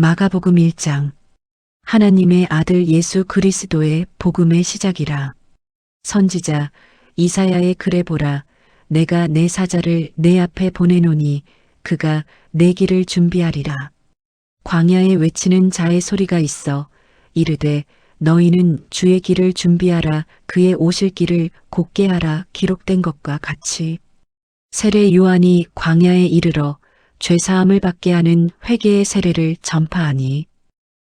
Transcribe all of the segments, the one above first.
마가복음 1장. 하나님의 아들 예수 그리스도의 복음의 시작이라. 선지자 이사야의 글에 보라. 내가 내 사자를 내 앞에 보내노니 그가 내 길을 준비하리라. 광야에 외치는 자의 소리가 있어 이르되 너희는 주의 길을 준비하라. 그의 오실 길을 곧게 하라. 기록된 것과 같이. 세례 요한이 광야에 이르러 죄사함을 받게 하는 회개의 세례를 전파하니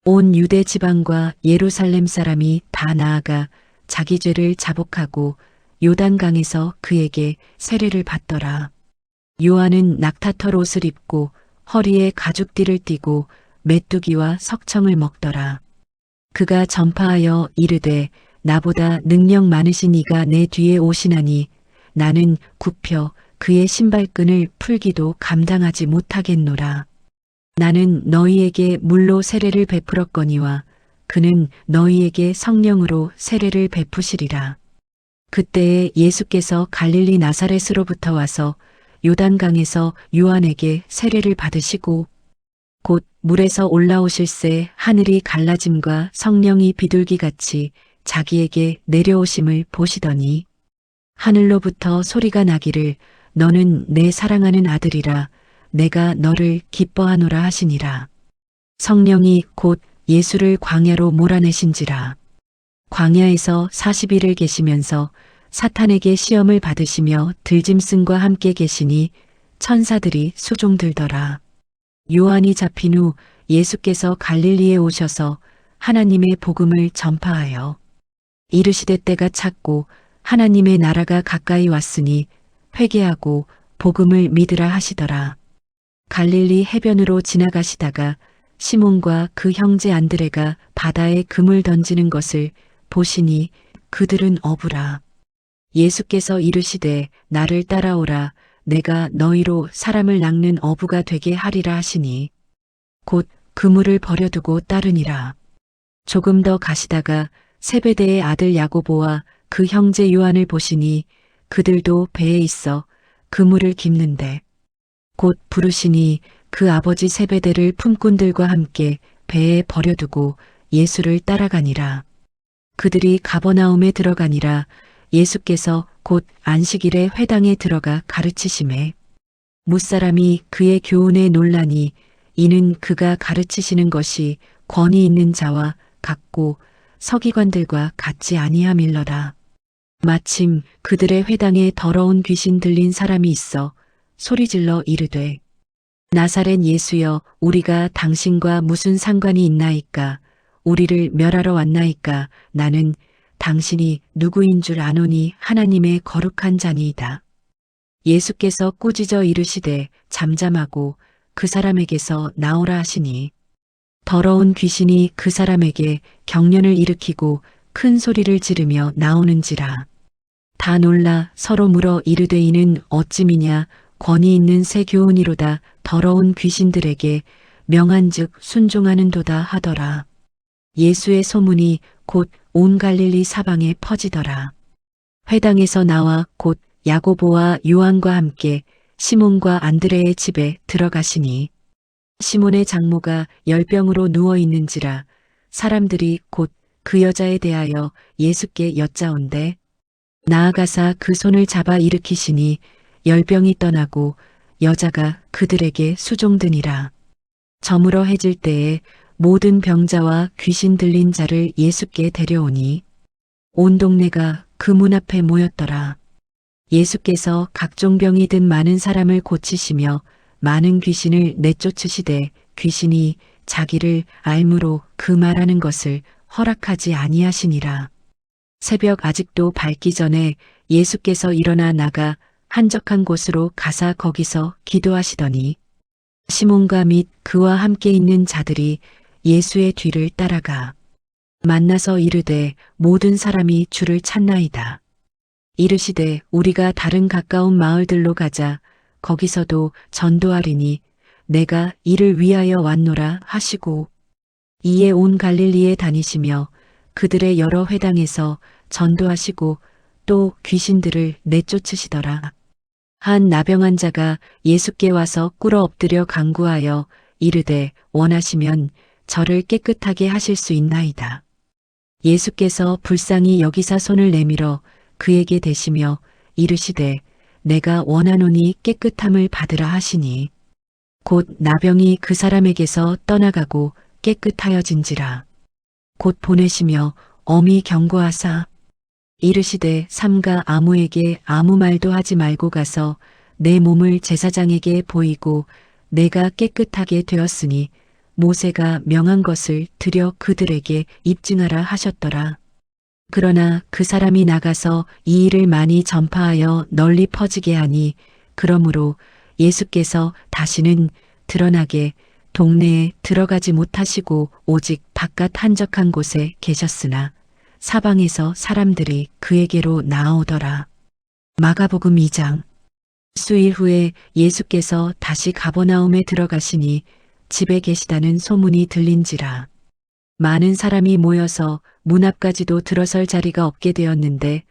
온 유대 지방과 예루살렘 사람이 다 나아가 자기 죄를 자복하고 요단강에서 그에게 세례를 받더라. 요한은 낙타털 옷을 입고 허리에 가죽띠를 띠고 메뚜기와 석청을 먹더라. 그가 전파하여 이르되 나보다 능력 많으신 이가 내 뒤에 오시나니 나는 굽혀 그의 신발끈을 풀기도 감당하지 못하겠노라. 나는 너희에게 물로 세례를 베풀었거니와 그는 너희에게 성령으로 세례를 베푸시리라. 그때에 예수께서 갈릴리 나사렛으로부터 와서 요단강에서 요한에게 세례를 받으시고 곧 물에서 올라오실새 하늘이 갈라짐과 성령이 비둘기같이 자기에게 내려오심을 보시더니 하늘로부터 소리가 나기를 너는 내 사랑하는 아들이라 내가 너를 기뻐하노라 하시니라. 성령이 곧 예수를 광야로 몰아내신지라. 광야에서 40일을 계시면서 사탄에게 시험을 받으시며 들짐승과 함께 계시니 천사들이 수종들더라. 요한이 잡힌 후 예수께서 갈릴리에 오셔서 하나님의 복음을 전파하여 이르시되 때가 찼고 하나님의 나라가 가까이 왔으니 회개하고 복음을 믿으라 하시더라. 갈릴리 해변으로 지나가시다가 시몬과 그 형제 안드레가 바다에 금을 던지는 것을 보시니 그들은 어부라. 예수께서 이르시되 나를 따라오라. 내가 너희로 사람을 낚는 어부가 되게 하리라 하시니 곧 그물을 버려두고 따르니라. 조금 더 가시다가 세베대의 아들 야고보와 그 형제 요한을 보시니 그들도 배에 있어 그물을 깁는데 곧 부르시니 그 아버지 세베대를 품꾼들과 함께 배에 버려두고 예수를 따라가니라. 그들이 가버나움에 들어가니라. 예수께서 곧 안식일에 회당에 들어가 가르치심에 무사람이 그의 교훈에 놀라니 이는 그가 가르치시는 것이 권위 있는 자와 같고 서기관들과 같지 아니함일러라. 마침 그들의 회당에 더러운 귀신 들린 사람이 있어 소리질러 이르되 나사렛 예수여 우리가 당신과 무슨 상관이 있나이까. 우리를 멸하러 왔나이까. 나는 당신이 누구인 줄 아노니 하나님의 거룩한 자니이다. 예수께서 꾸짖어 이르시되 잠잠하고 그 사람에게서 나오라 하시니 더러운 귀신이 그 사람에게 경련을 일으키고 큰 소리를 지르며 나오는지라. 다 놀라 서로 물어 이르되 이는 어찌미냐. 권위 있는 새 교훈이로다. 더러운 귀신들에게 명한즉 순종하는도다 하더라. 예수의 소문이 곧 온 갈릴리 사방에 퍼지더라. 회당에서 나와 곧 야고보와 요한과 함께 시몬과 안드레의 집에 들어가시니 시몬의 장모가 열병으로 누워 있는지라. 사람들이 곧 그 여자에 대하여 예수께 여짜온대 나아가사 그 손을 잡아 일으키시니 열병이 떠나고 여자가 그들에게 수종드니라. 저물어 해질 때에 모든 병자와 귀신 들린 자를 예수께 데려오니 온 동네가 그 문 앞에 모였더라. 예수께서 각종 병이 든 많은 사람을 고치시며 많은 귀신을 내쫓으시되 귀신이 자기를 알므로 그 말하는 것을 허락하지 아니하시니라. 새벽 아직도 밝기 전에 예수께서 일어나 나가 한적한 곳으로 가사 거기서 기도하시더니 시몬과 및 그와 함께 있는 자들이 예수의 뒤를 따라가 만나서 이르되 모든 사람이 주를 찾나이다. 이르시되 우리가 다른 가까운 마을들로 가자. 거기서도 전도하리니 내가 이를 위하여 왔노라 하시고 이에 온 갈릴리에 다니시며 그들의 여러 회당에서 전도하시고 또 귀신들을 내쫓으시더라. 한 나병 환자가 예수께 와서 꿇어 엎드려 간구하여 이르되 원하시면 저를 깨끗하게 하실 수 있나이다. 예수께서 불쌍히 여기사 손을 내밀어 그에게 대시며 이르시되 내가 원하노니 깨끗함을 받으라 하시니 곧 나병이 그 사람에게서 떠나가고 깨끗하여진지라. 곧 보내시며 엄히 경고하사 이르시되 삼가 아무에게 아무 말도 하지 말고 가서 내 몸을 제사장에게 보이고 내가 깨끗하게 되었으니 모세가 명한 것을 들여 그들에게 입증하라 하셨더라. 그러나 그 사람이 나가서 이 일을 많이 전파하여 널리 퍼지게 하니 그러므로 예수께서 다시는 드러나게 동네에 들어가지 못하시고 오직 바깥 한적한 곳에 계셨으나 사방에서 사람들이 그에게로 나아오더라. 마가복음 2장. 수일 후에 예수께서 다시 가버나움에 들어가시니 집에 계시다는 소문이 들린지라. 많은 사람이 모여서 문 앞까지도 들어설 자리가 없게 되었는데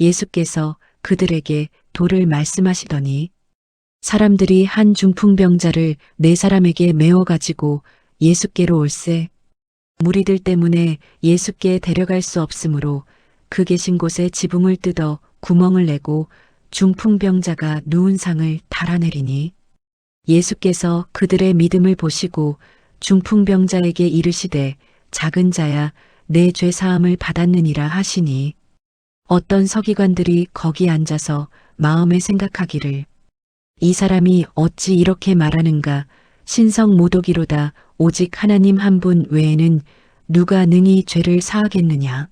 예수께서 그들에게 도를 말씀하시더니 사람들이 한 중풍병자를 4사람에게 메워 가지고 예수께로 올세 무리들 때문에 예수께 데려갈 수 없으므로 그 계신 곳에 지붕을 뜯어 구멍을 내고 중풍병자가 누운 상을 달아내리니 예수께서 그들의 믿음을 보시고 중풍병자에게 이르시되 작은 자야 내 죄 사함을 받았느니라 하시니 어떤 서기관들이 거기 앉아서 마음에 생각하기를 이 사람이 어찌 이렇게 말하는가 신성 모독이로다 오직 하나님 한 분 외에는 누가 능히 죄를 사하겠느냐.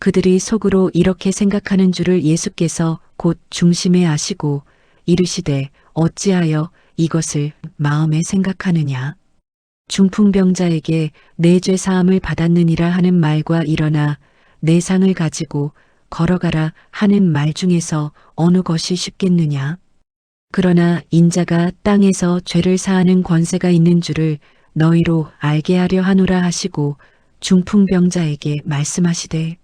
그들이 속으로 이렇게 생각하는 줄을 예수께서 곧 중심에 아시고 이르시되 어찌하여 이것을 마음에 생각하느냐. 중풍병자에게 내 죄 사함을 받았느니라 하는 말과 일어나 내 상을 가지고 걸어가라 하는 말 중에서 어느 것이 쉽겠느냐. 그러나 인자가 땅에서 죄를 사하는 권세가 있는 줄을 너희로 알게 하려 하노라 하시고 중풍병자에게 말씀하시되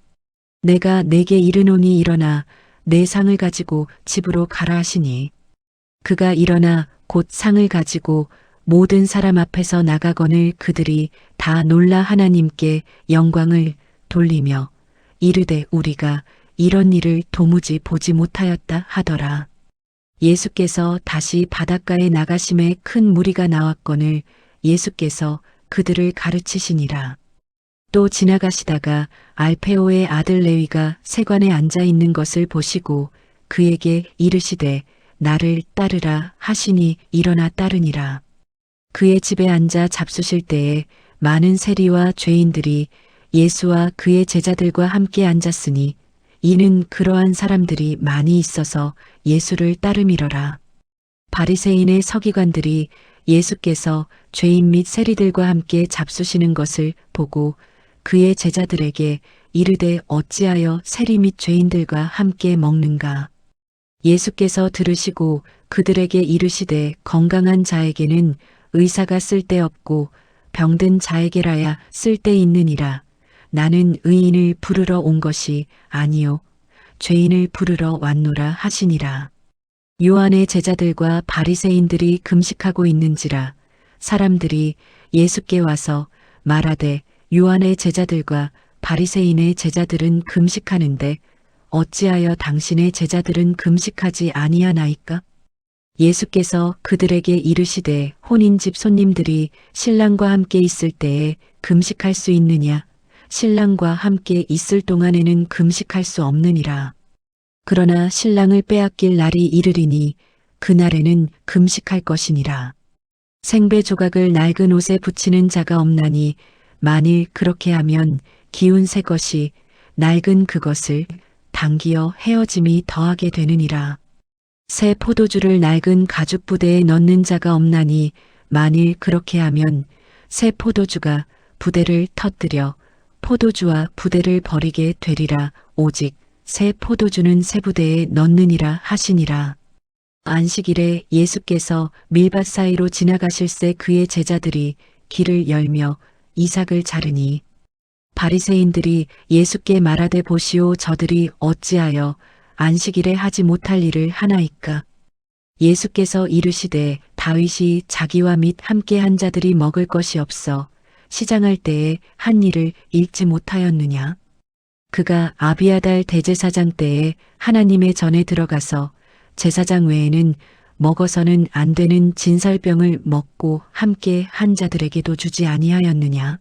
내가 내게 이르노니 일어나 내 상을 가지고 집으로 가라 하시니 그가 일어나 곧 상을 가지고 모든 사람 앞에서 나가거늘 그들이 다 놀라 하나님께 영광을 돌리며 이르되 우리가 이런 일을 도무지 보지 못하였다 하더라. 예수께서 다시 바닷가에 나가심에 큰 무리가 나왔거늘 예수께서 그들을 가르치시니라. 또 지나가시다가 알페오의 아들 레위가 세관에 앉아 있는 것을 보시고 그에게 이르시되 나를 따르라 하시니 일어나 따르니라. 그의 집에 앉아 잡수실 때에 많은 세리와 죄인들이 예수와 그의 제자들과 함께 앉았으니 이는 그러한 사람들이 많이 있어서 예수를 따름이러라. 바리새인의 서기관들이 예수께서 죄인 및 세리들과 함께 잡수시는 것을 보고 그의 제자들에게 이르되 어찌하여 세리 및 죄인들과 함께 먹는가. 예수께서 들으시고 그들에게 이르시되 건강한 자에게는 의사가 쓸데없고 병든 자에게라야 쓸데있느니라. 나는 의인을 부르러 온 것이 아니요 죄인을 부르러 왔노라 하시니라. 요한의 제자들과 바리새인들이 금식하고 있는지라 사람들이 예수께 와서 말하되 요한의 제자들과 바리새인의 제자들은 금식하는데 어찌하여 당신의 제자들은 금식하지 아니하나이까? 예수께서 그들에게 이르시되 혼인집 손님들이 신랑과 함께 있을 때에 금식할 수 있느냐? 신랑과 함께 있을 동안에는 금식할 수 없느니라. 그러나 신랑을 빼앗길 날이 이르리니 그날에는 금식할 것이니라. 생배 조각을 낡은 옷에 붙이는 자가 없나니 만일 그렇게 하면 기운 새 것이 낡은 그것을 당기어 헤어짐이 더하게 되느니라. 새 포도주를 낡은 가죽 부대에 넣는 자가 없나니 만일 그렇게 하면 새 포도주가 부대를 터뜨려 포도주와 부대를 버리게 되리라. 오직 새 포도주는 새 부대에 넣느니라 하시니라. 안식일에 예수께서 밀밭 사이로 지나가실새 그의 제자들이 길을 열며 이삭을 자르니 바리새인들이 예수께 말하되 보시오 저들이 어찌하여 안식일에 하지 못할 일을 하나이까. 예수께서 이르시되 다윗이 자기와 및 함께 한 자들이 먹을 것이 없어 시장할 때에 한 일을 잃지 못하였느냐? 그가 아비아달 대제사장 때에 하나님의 전에 들어가서 제사장 외에는 먹어서는 안 되는 진설병을 먹고 함께 한 자들에게도 주지 아니하였느냐?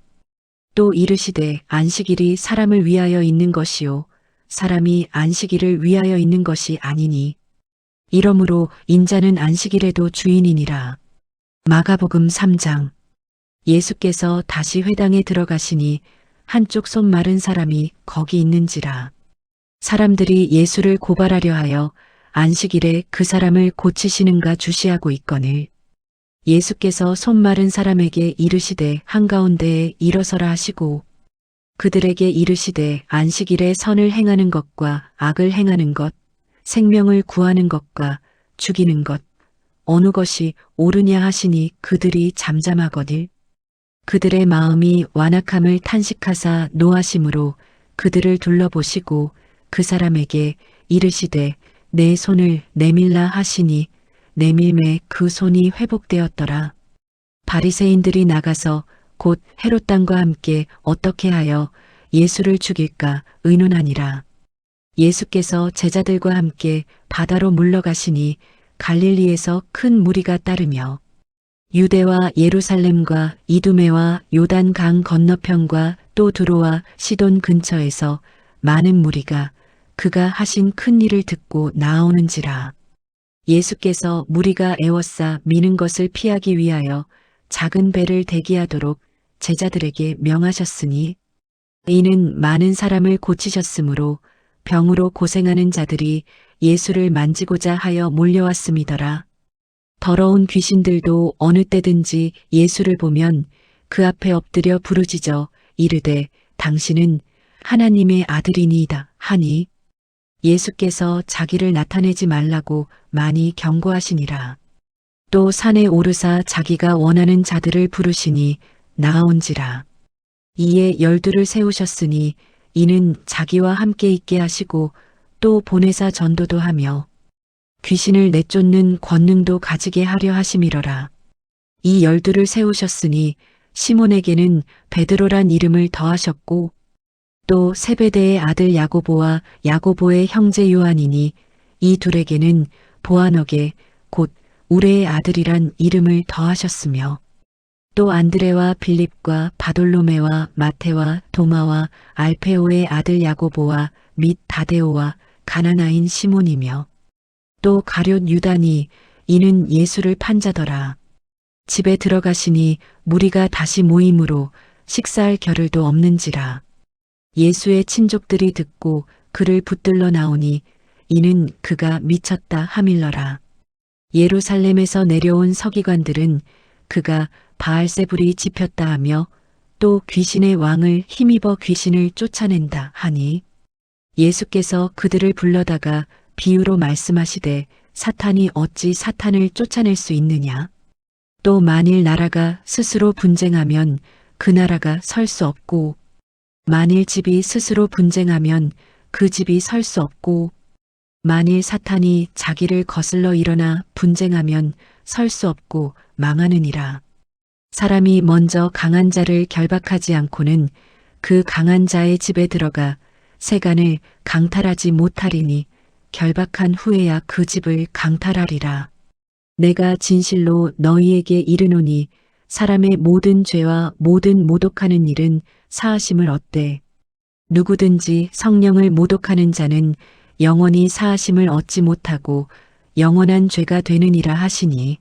또 이르시되 안식일이 사람을 위하여 있는 것이요 사람이 안식일을 위하여 있는 것이 아니니 이러므로 인자는 안식일에도 주인이니라. 마가복음 3장. 예수께서 다시 회당에 들어가시니 한쪽 손 마른 사람이 거기 있는지라. 사람들이 예수를 고발하려 하여 안식일에 그 사람을 고치시는가 주시하고 있거늘 예수께서 손 마른 사람에게 이르시되 한가운데에 일어서라 하시고 그들에게 이르시되 안식일에 선을 행하는 것과 악을 행하는 것 생명을 구하는 것과 죽이는 것 어느 것이 옳으냐 하시니 그들이 잠잠하거늘 그들의 마음이 완악함을 탄식하사 노하심으로 그들을 둘러보시고 그 사람에게 이르시되 내 손을 내밀라 하시니 내밀매 그 손이 회복되었더라. 바리새인들이 나가서 곧 헤롯 당과 함께 어떻게 하여 예수를 죽일까 의논하니라. 예수께서 제자들과 함께 바다로 물러가시니 갈릴리에서 큰 무리가 따르며 유대와 예루살렘과 이두메와 요단 강 건너편과 또 두로와 시돈 근처에서 많은 무리가 그가 하신 큰 일을 듣고 나오는지라. 예수께서 무리가 애워싸 미는 것을 피하기 위하여 작은 배를 대기하도록 제자들에게 명하셨으니 이는 많은 사람을 고치셨으므로 병으로 고생하는 자들이 예수를 만지고자 하여 몰려왔음이더라. 더러운 귀신들도 어느 때든지 예수를 보면 그 앞에 엎드려 부르짖어 이르되 당신은 하나님의 아들이니이다 하니 예수께서 자기를 나타내지 말라고 많이 경고하시니라. 또 산에 오르사 자기가 원하는 자들을 부르시니 나아온지라. 이에 12를 세우셨으니 이는 자기와 함께 있게 하시고 또 보내사 전도도 하며 귀신을 내쫓는 권능도 가지게 하려 하심이러라. 이 12를 세우셨으니 시몬에게는 베드로란 이름을 더하셨고 또 세베대의 아들 야고보와 야고보의 형제 요한이니 이 둘에게는 보아너게 곧 우레의 아들이란 이름을 더하셨으며 또 안드레와 빌립과 바돌로메와 마테와 도마와 알페오의 아들 야고보와 및 다데오와 가나나인 시몬이며 또 가룟 유다니 이는 예수를 판자더라. 집에 들어가시니 무리가 다시 모임으로 식사할 겨를도 없는지라. 예수의 친족들이 듣고 그를 붙들러 나오니 이는 그가 미쳤다 하밀러라. 예루살렘에서 내려온 서기관들은 그가 바알세불이 집혔다 하며 또 귀신의 왕을 힘입어 귀신을 쫓아낸다 하니 예수께서 그들을 불러다가 비유로 말씀하시되 사탄이 어찌 사탄을 쫓아낼 수 있느냐? 또 만일 나라가 스스로 분쟁하면 그 나라가 설 수 없고 만일 집이 스스로 분쟁하면 그 집이 설 수 없고 만일 사탄이 자기를 거슬러 일어나 분쟁하면 설 수 없고 망하느니라. 사람이 먼저 강한 자를 결박하지 않고는 그 강한 자의 집에 들어가 세간을 강탈하지 못하리니 결박한 후에야 그 집을 강탈하리라. 내가 진실로 너희에게 이르노니 사람의 모든 죄와 모든 모독하는 일은 사하심을 얻되 누구든지 성령을 모독하는 자는 영원히 사하심을 얻지 못하고 영원한 죄가 되느니라 하시니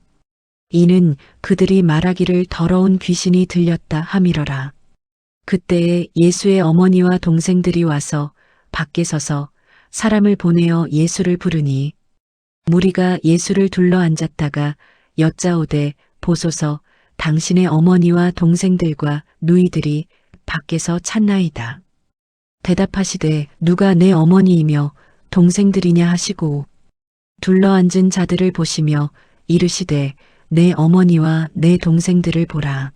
이는 그들이 말하기를 더러운 귀신이 들렸다 함이러라. 그때에 예수의 어머니와 동생들이 와서 밖에 서서 사람을 보내어 예수를 부르니 무리가 예수를 둘러 앉았다가 여짜오되 보소서 당신의 어머니와 동생들과 누이들이 밖에서 찾나이다. 대답하시되 누가 내 어머니이며 동생들이냐 하시고 둘러앉은 자들을 보시며 이르시되 내 어머니와 내 동생들을 보라.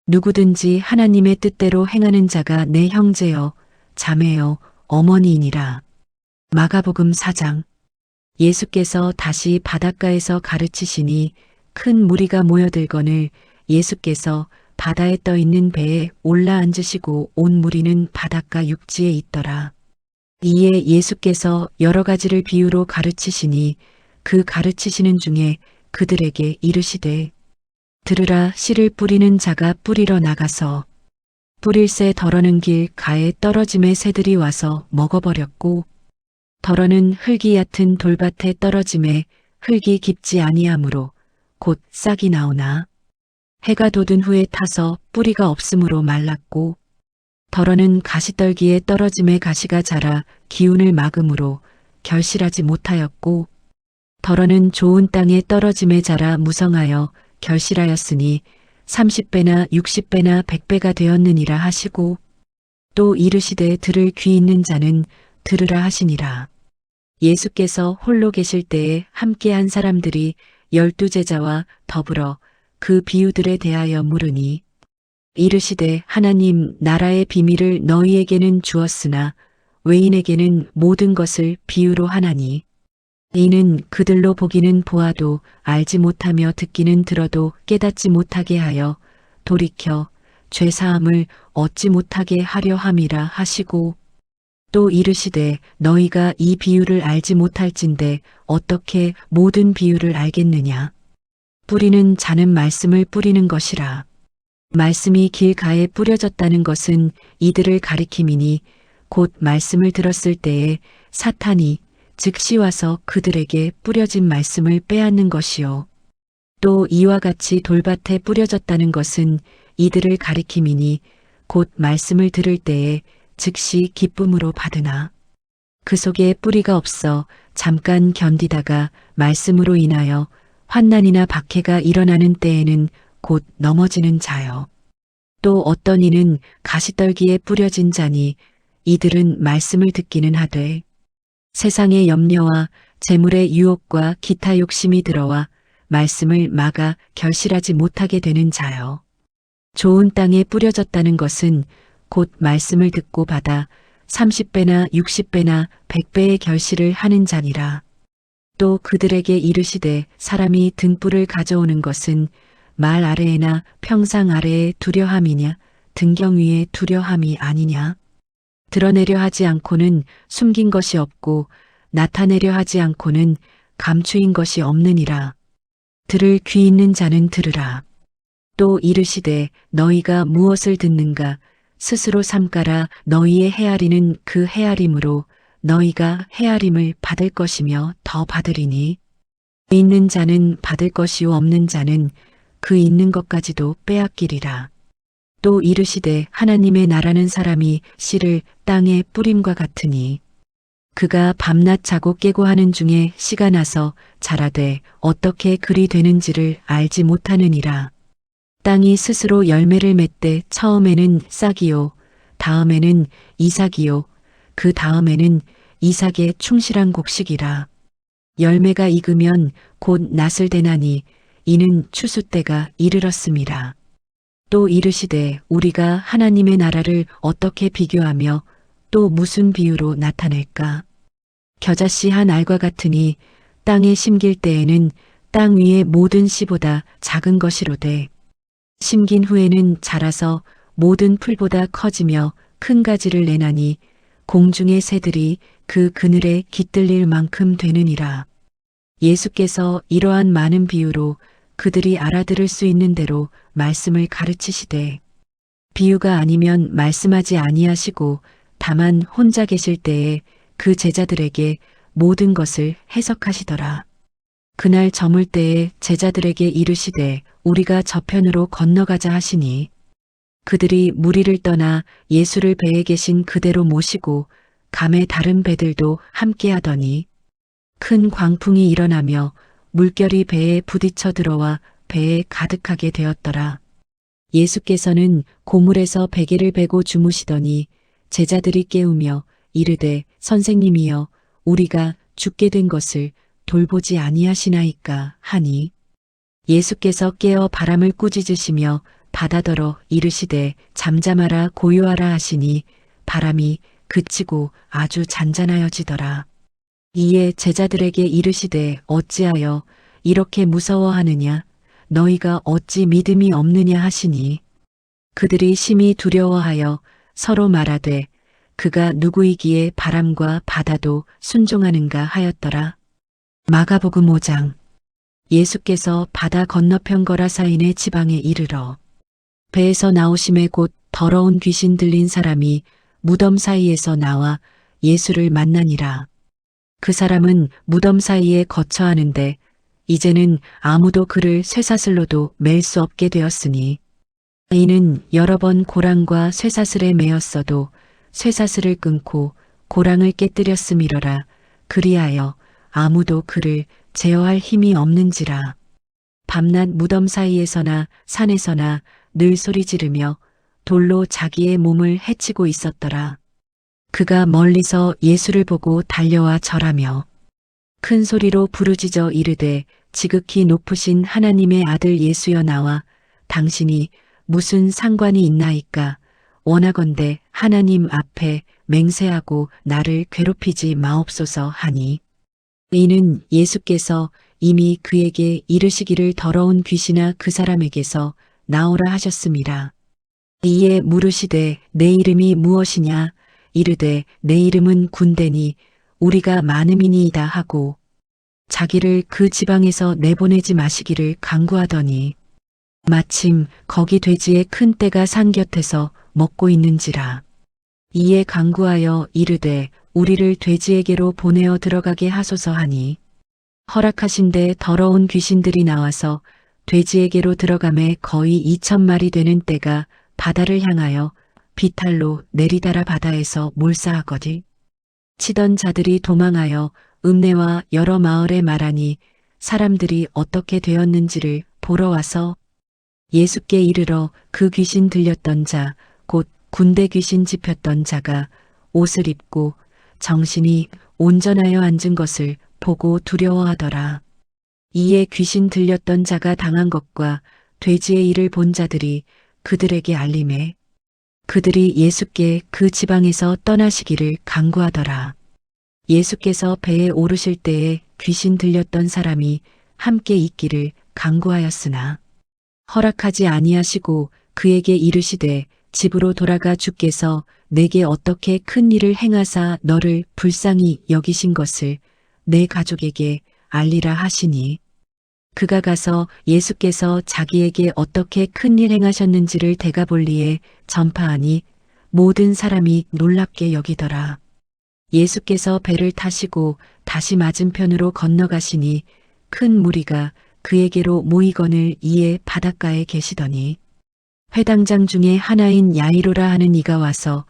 누구든지 하나님의 뜻대로 행하는 자가 내 형제여 자매여 어머니이니라. 마가복음 4장. 예수께서 다시 바닷가에서 가르치시니 큰 무리가 모여들거늘 예수께서 바다에 떠 있는 배에 올라 앉으시고 온 무리는 바닷가 육지에 있더라. 이에 예수께서 여러 가지를 비유로 가르치시니 그 가르치시는 중에 그들에게 이르시되 들으라. 씨를 뿌리는 자가 뿌리러 나가서 뿌릴새 덜어는 길 가에 떨어짐에 새들이 와서 먹어버렸고 덜어는 흙이 얕은 돌밭에 떨어짐에 흙이 깊지 아니하므로 곧 싹이 나오나 해가 돋은 후에 타서 뿌리가 없으므로 말랐고 덜어는 가시떨기에 떨어짐에 가시가 자라 기운을 막음으로 결실하지 못하였고 덜어는 좋은 땅에 떨어짐에 자라 무성하여 결실하였으니 30배나 60배나 100배가 되었느니라 하시고 또 이르시되 들을 귀 있는 자는 들으라 하시니라. 예수께서 홀로 계실 때에 함께한 사람들이 12제자와 더불어 그 비유들에 대하여 물으니 이르시되 하나님 나라의 비밀을 너희에게는 주었으나 외인에게는 모든 것을 비유로 하나니 이는 그들로 보기는 보아도 알지 못하며 듣기는 들어도 깨닫지 못하게 하여 돌이켜 죄사함을 얻지 못하게 하려 함이라 하시고 또 이르시되 너희가 이 비유를 알지 못할진대 어떻게 모든 비유를 알겠느냐. 뿌리는 자는 말씀을 뿌리는 것이라. 말씀이 길가에 뿌려졌다는 것은 이들을 가리킴이니 곧 말씀을 들었을 때에 사탄이 즉시 와서 그들에게 뿌려진 말씀을 빼앗는 것이요. 또 이와 같이 돌밭에 뿌려졌다는 것은 이들을 가리킴이니 곧 말씀을 들을 때에 즉시 기쁨으로 받으나 그 속에 뿌리가 없어 잠깐 견디다가 말씀으로 인하여 환난이나 박해가 일어나는 때에는 곧 넘어지는 자요. 또 어떤 이는 가시떨기에 뿌려진 자니 이들은 말씀을 듣기는 하되 세상의 염려와 재물의 유혹과 기타 욕심이 들어와 말씀을 막아 결실하지 못하게 되는 자요. 좋은 땅에 뿌려졌다는 것은 곧 말씀을 듣고 받아 30배나 60배나 100배의 결실을 하는 자니라. 또 그들에게 이르시되 사람이 등불을 가져오는 것은 말 아래에나 평상 아래에 두려함이냐 등경 위에 두려함이 아니냐. 드러내려 하지 않고는 숨긴 것이 없고 나타내려 하지 않고는 감추인 것이 없느니라. 들을 귀 있는 자는 들으라. 또 이르시되 너희가 무엇을 듣는가 스스로 삼가라. 너희의 헤아리는 그 헤아림으로 너희가 헤아림을 받을 것이며 더 받으리니 있는 자는 받을 것이요 없는 자는 그 있는 것까지도 빼앗기리라. 또 이르시되 하나님의 나라는 사람이 씨를 땅에 뿌림과 같으니 그가 밤낮 자고 깨고 하는 중에 씨가 나서 자라되 어떻게 그리 되는지를 알지 못하느니라. 땅이 스스로 열매를 맺되 처음에는 싹이요 다음에는 이삭이요 그 다음에는 이삭의 충실한 곡식이라. 열매가 익으면 곧 낫을 대나니 이는 추수 때가 이르렀음이라. 또 이르시되 우리가 하나님의 나라를 어떻게 비교하며 또 무슨 비유로 나타낼까. 겨자씨 한 알과 같으니 땅에 심길 때에는 땅 위의 모든 씨보다 작은 것이로되 심긴 후에는 자라서 모든 풀보다 커지며 큰 가지를 내나니 공중의 새들이 그 그늘에 깃들릴 만큼 되느니라. 예수께서 이러한 많은 비유로 그들이 알아들을 수 있는 대로 말씀을 가르치시되 비유가 아니면 말씀하지 아니하시고 다만 혼자 계실 때에 그 제자들에게 모든 것을 해석하시더라. 그날 저물 때에 제자들에게 이르시되 우리가 저편으로 건너가자 하시니 그들이 무리를 떠나 예수를 배에 계신 그대로 모시고 감에 다른 배들도 함께 하더니 큰 광풍이 일어나며 물결이 배에 부딪혀 들어와 배에 가득하게 되었더라. 예수께서는 고물에서 베개를 베고 주무시더니 제자들이 깨우며 이르되 선생님이여 우리가 죽게 된 것을 돌보지 아니하시나이까 하니 예수께서 깨어 바람을 꾸짖으시며 바다더러 이르시되 잠잠하라 고요하라 하시니 바람이 그치고 아주 잔잔하여지더라. 이에 제자들에게 이르시되 어찌하여 이렇게 무서워하느냐 너희가 어찌 믿음이 없느냐 하시니 그들이 심히 두려워하여 서로 말하되 그가 누구이기에 바람과 바다도 순종하는가 하였더라. 마가복음 5장. 예수께서 바다 건너편 거라사인의 지방에 이르러 배에서 나오심에 곧 더러운 귀신 들린 사람이 무덤 사이에서 나와 예수를 만나니라. 그 사람은 무덤 사이에 거처하는데 이제는 아무도 그를 쇠사슬로도 맬 수 없게 되었으니 이는 여러 번 고랑과 쇠사슬에 매었어도 쇠사슬을 끊고 고랑을 깨뜨렸음이러라. 그리하여 아무도 그를 제어할 힘이 없는지라. 밤낮 무덤 사이에서나 산에서나 늘 소리 지르며 돌로 자기의 몸을 해치고 있었더라. 그가 멀리서 예수를 보고 달려와 절하며 큰 소리로 부르짖어 이르되 지극히 높으신 하나님의 아들 예수여 나와 당신이 무슨 상관이 있나이까. 원하건대 하나님 앞에 맹세하고 나를 괴롭히지 마옵소서 하니 이는 예수께서 이미 그에게 이르시기를 더러운 귀신아 그 사람에게서 나오라 하셨음이라. 이에 물으시되 내 이름이 무엇이냐. 이르되 내 이름은 군대니 우리가 많음이니이다 하고 자기를 그 지방에서 내보내지 마시기를 간구하더니 마침 거기 돼지의 큰 떼가 산 곁에서 먹고 있는지라. 이에 간구하여 이르되 우리를 돼지에게로 보내어 들어가게 하소서 하니 허락하신데 더러운 귀신들이 나와서 돼지에게로 들어가매 거의 2,000마리 되는 떼가 바다를 향하여 비탈로 내리다라 바다에서 몰사하거니 치던 자들이 도망하여 읍내와 여러 마을에 말하니 사람들이 어떻게 되었는지를 보러 와서 예수께 이르러 그 귀신 들렸던 자 곧 군대 귀신 짚혔던 자가 옷을 입고 정신이 온전하여 앉은 것을 보고 두려워하더라. 이에 귀신 들렸던 자가 당한 것과 돼지의 일을 본 자들이 그들에게 알림해 그들이 예수께 그 지방에서 떠나시기를 간구하더라. 예수께서 배에 오르실 때에 귀신 들렸던 사람이 함께 있기를 간구하였으나 허락하지 아니하시고 그에게 이르시되 집으로 돌아가 주께서 내게 어떻게 큰 일을 행하사 너를 불쌍히 여기신 것을 내 가족에게 알리라 하시니 그가 가서 예수께서 자기에게 어떻게 큰 일 행하셨는지를 대가볼리에 전파하니 모든 사람이 놀랍게 여기더라. 예수께서 배를 타시고 다시 맞은편으로 건너가시니 큰 무리가 그에게로 모이거늘 이에 바닷가에 계시더니 회당장 중에 하나인 야이로라 하는 이가 와서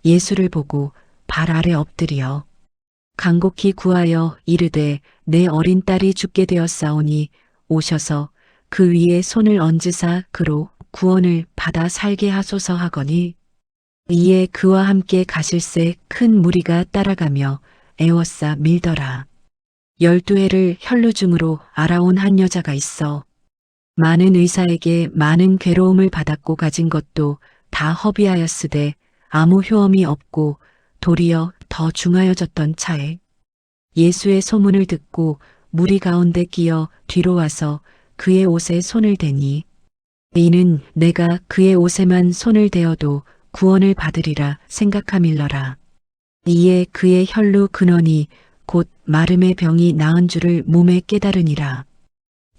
예수를 보고 발 아래 엎드려 간곡히 구하여 이르되 내 어린 딸이 죽게 되었사오니 오셔서 그 위에 손을 얹으사 그로 구원을 받아 살게 하소서 하거니 이에 그와 함께 가실새 큰 무리가 따라가며 애워싸 밀더라. 12해를 혈루증으로 알아온 한 여자가 있어 많은 의사에게 많은 괴로움을 받았고 가진 것도 다 허비하였으되 아무 효험이 없고 도리어 더 중하여졌던 차에 예수의 소문을 듣고 무리 가운데 끼어 뒤로 와서 그의 옷에 손을 대니 이는 내가 그의 옷에만 손을 대어도 구원을 받으리라 생각함일러라. 이에 그의 혈루 근원이 곧 마름의 병이 나은 줄을 몸에 깨달으니라.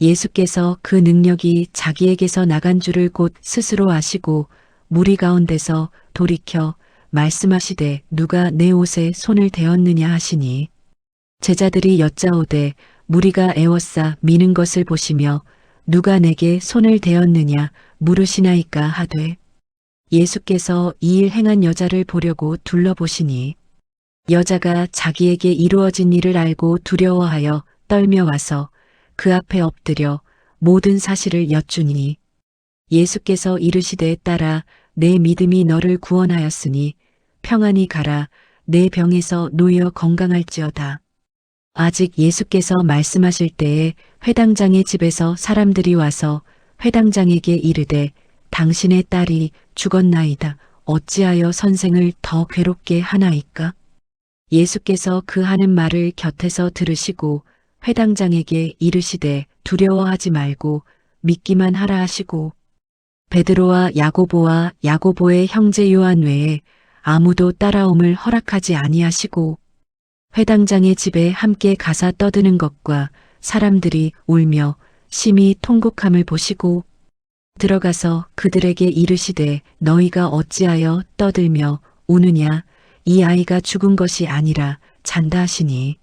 예수께서 그 능력이 자기에게서 나간 줄을 곧 스스로 아시고 무리 가운데서 돌이켜 말씀하시되 누가 내 옷에 손을 대었느냐 하시니 제자들이 여짜오되 무리가 애워싸 미는 것을 보시며 누가 내게 손을 대었느냐 물으시나이까 하되 예수께서 이 일 행한 여자를 보려고 둘러보시니 여자가 자기에게 이루어진 일을 알고 두려워하여 떨며 와서 그 앞에 엎드려 모든 사실을 여쭈니 예수께서 이르시되 딸아 내 믿음이 너를 구원하였으니 평안히 가라 내 병에서 놓여 건강할지어다. 아직 예수께서 말씀하실 때에 회당장의 집에서 사람들이 와서 회당장에게 이르되 당신의 딸이 죽었나이다. 어찌하여 선생을 더 괴롭게 하나이까? 예수께서 그 하는 말을 곁에서 들으시고 회당장에게 이르시되 두려워하지 말고 믿기만 하라 하시고 베드로와 야고보와 야고보의 형제 요한 외에 아무도 따라옴을 허락하지 아니하시고 회당장의 집에 함께 가사 떠드는 것과 사람들이 울며 심히 통곡함을 보시고 들어가서 그들에게 이르시되 너희가 어찌하여 떠들며 우느냐 이 아이가 죽은 것이 아니라 잔다 하시니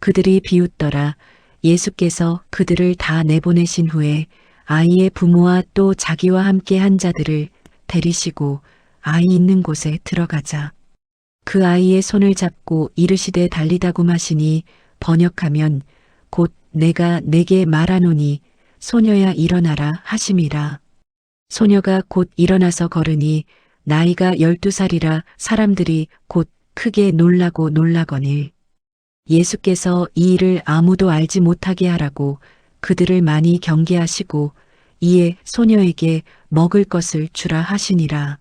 그들이 비웃더라. 예수께서 그들을 다 내보내신 후에 아이의 부모와 또 자기와 함께 한 자들을 데리시고 아이 있는 곳에 들어가자 그 아이의 손을 잡고 이르시되 달리다고 하시니 번역하면 곧 내가 내게 말하노니 소녀야 일어나라 하심이라. 소녀가 곧 일어나서 걸으니 나이가 12살이라 사람들이 곧 크게 놀라고 놀라거늘 예수께서 이 일을 아무도 알지 못하게 하라고 그들을 많이 경계하시고 이에 소녀에게 먹을 것을 주라 하시니라.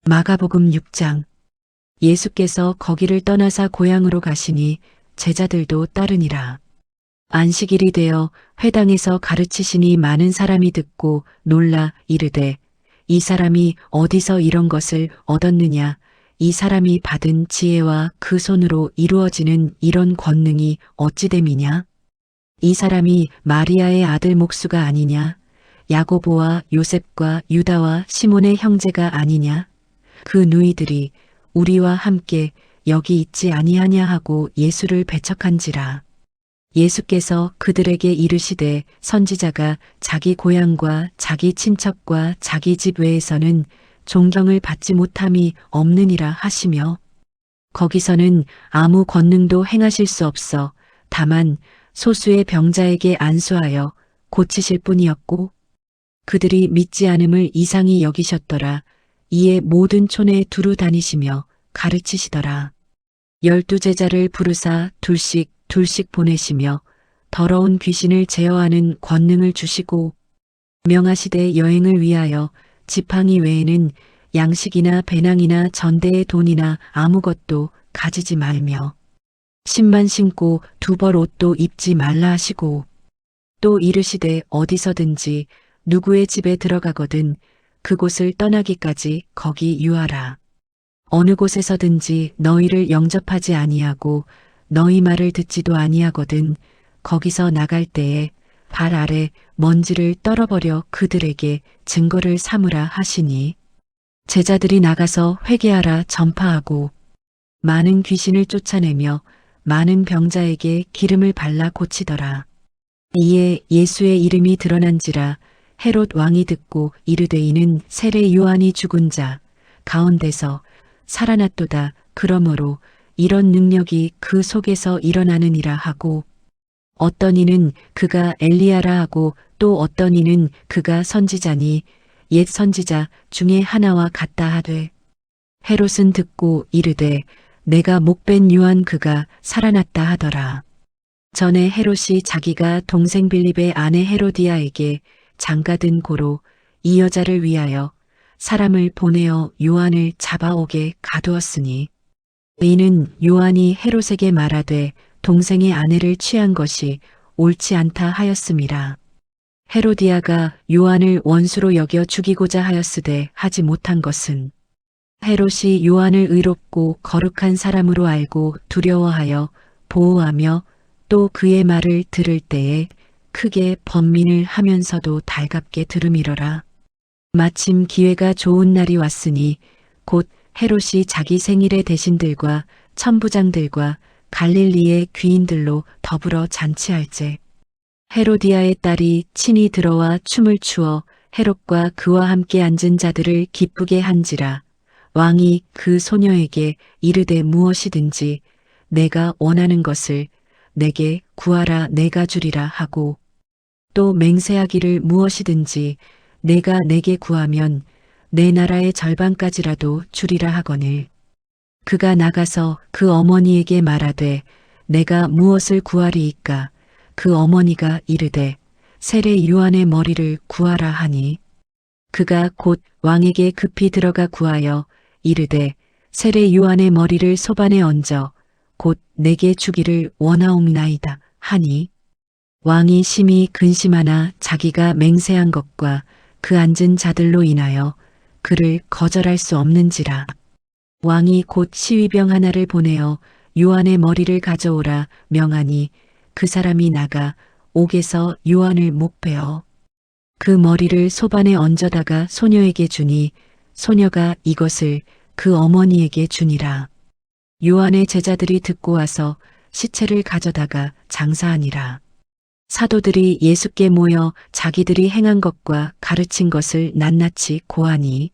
마가복음 6장. 예수께서 거기를 떠나사 고향으로 가시니 제자들도 따르니라. 안식일이 되어 회당에서 가르치시니 많은 사람이 듣고 놀라 이르되 이 사람이 어디서 이런 것을 얻었느냐 이 사람이 받은 지혜와 그 손으로 이루어지는 이런 권능이 어찌 됨이냐 이 사람이 마리아의 아들 목수가 아니냐 야고보와 요셉과 유다와 시몬의 형제가 아니냐 그 누이들이 우리와 함께 여기 있지 아니하냐 하고 예수를 배척한지라. 예수께서 그들에게 이르시되 선지자가 자기 고향과 자기 친척과 자기 집 외에서는 존경을 받지 못함이 없느니라 하시며 거기서는 아무 권능도 행하실 수 없어 다만 소수의 병자에게 안수하여 고치실 뿐이었고 그들이 믿지 않음을 이상히 여기셨더라. 이에 모든 촌에 두루 다니시며 가르치시더라. 12 제자를 부르사 둘씩 보내시며 더러운 귀신을 제어하는 권능을 주시고 명하시되 여행을 위하여 지팡이 외에는 양식이나 배낭이나 전대의 돈이나 아무것도 가지지 말며 신만 신고 두벌 옷도 입지 말라 하시고 또 이르시되 어디서든지 누구의 집에 들어가거든 그곳을 떠나기까지 거기 유하라. 어느 곳에서든지 너희를 영접하지 아니하고 너희 말을 듣지도 아니하거든 거기서 나갈 때에 발 아래 먼지를 떨어버려 그들에게 증거를 삼으라 하시니 제자들이 나가서 회개하라 전파하고 많은 귀신을 쫓아내며 많은 병자에게 기름을 발라 고치더라. 이에 예수의 이름이 드러난지라 헤롯 왕이 듣고 이르되 이는 세례 요한이 죽은 자 가운데서 살아났도다. 그러므로 이런 능력이 그 속에서 일어나느니라 하고 어떤 이는 그가 엘리야라 하고 또 어떤 이는 그가 선지자니 옛 선지자 중에 하나와 같다 하되 헤롯은 듣고 이르되 내가 목벤 요한 그가 살아났다 하더라. 전에 헤롯이 자기가 동생 빌립의 아내 헤로디아에게 장가든 고로 이 여자를 위하여 사람을 보내어 요한을 잡아오게 가두었으니 이는 요한이 헤롯에게 말하되 동생의 아내를 취한 것이 옳지 않다 하였음이라. 헤로디아가 요한을 원수로 여겨 죽이고자 하였으되 하지 못한 것은 헤롯이 요한을 의롭고 거룩한 사람으로 알고 두려워하여 보호하며 또 그의 말을 들을 때에 크게 번민을 하면서도 달갑게 들음이러라. 마침 기회가 좋은 날이 왔으니 곧 헤롯이 자기 생일의 대신들과 천부장들과 갈릴리의 귀인들로 더불어 잔치할제 헤로디아의 딸이 친히 들어와 춤을 추어 헤롯과 그와 함께 앉은 자들을 기쁘게 한지라. 왕이 그 소녀에게 이르되 무엇이든지 내가 원하는 것을 내게 구하라 내가 주리라 하고 또 맹세하기를 무엇이든지 내가 내게 구하면 내 나라의 절반까지라도 주리라 하거늘 그가 나가서 그 어머니에게 말하되 내가 무엇을 구하리이까 그 어머니가 이르되 세례 요한의 머리를 구하라 하니 그가 곧 왕에게 급히 들어가 구하여 이르되 세례 요한의 머리를 소반에 얹어 곧 내게 주기를 원하옵나이다 하니 왕이 심히 근심하나 자기가 맹세한 것과 그 앉은 자들로 인하여 그를 거절할 수 없는지라. 왕이 곧 시위병 하나를 보내어 요한의 머리를 가져오라 명하니 그 사람이 나가 옥에서 요한을 목베어 그 머리를 소반에 얹어다가 소녀에게 주니 소녀가 이것을 그 어머니에게 주니라. 요한의 제자들이 듣고 와서 시체를 가져다가 장사하니라. 사도들이 예수께 모여 자기들이 행한 것과 가르친 것을 낱낱이 고하니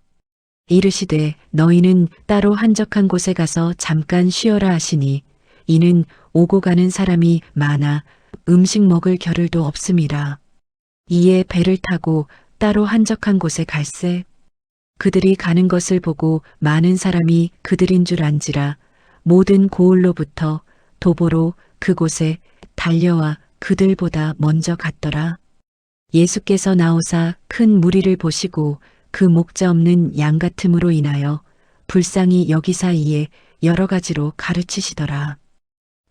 이르시되 너희는 따로 한적한 곳에 가서 잠깐 쉬어라 하시니 이는 오고 가는 사람이 많아 음식 먹을 겨를도 없음이라. 이에 배를 타고 따로 한적한 곳에 갈새 그들이 가는 것을 보고 많은 사람이 그들인 줄 안지라 모든 고을로부터 도보로 그곳에 달려와 그들보다 먼저 갔더라. 예수께서 나오사 큰 무리를 보시고 그 목자 없는 양 같음으로 인하여 불쌍히 여기사이에 여러 가지로 가르치시더라.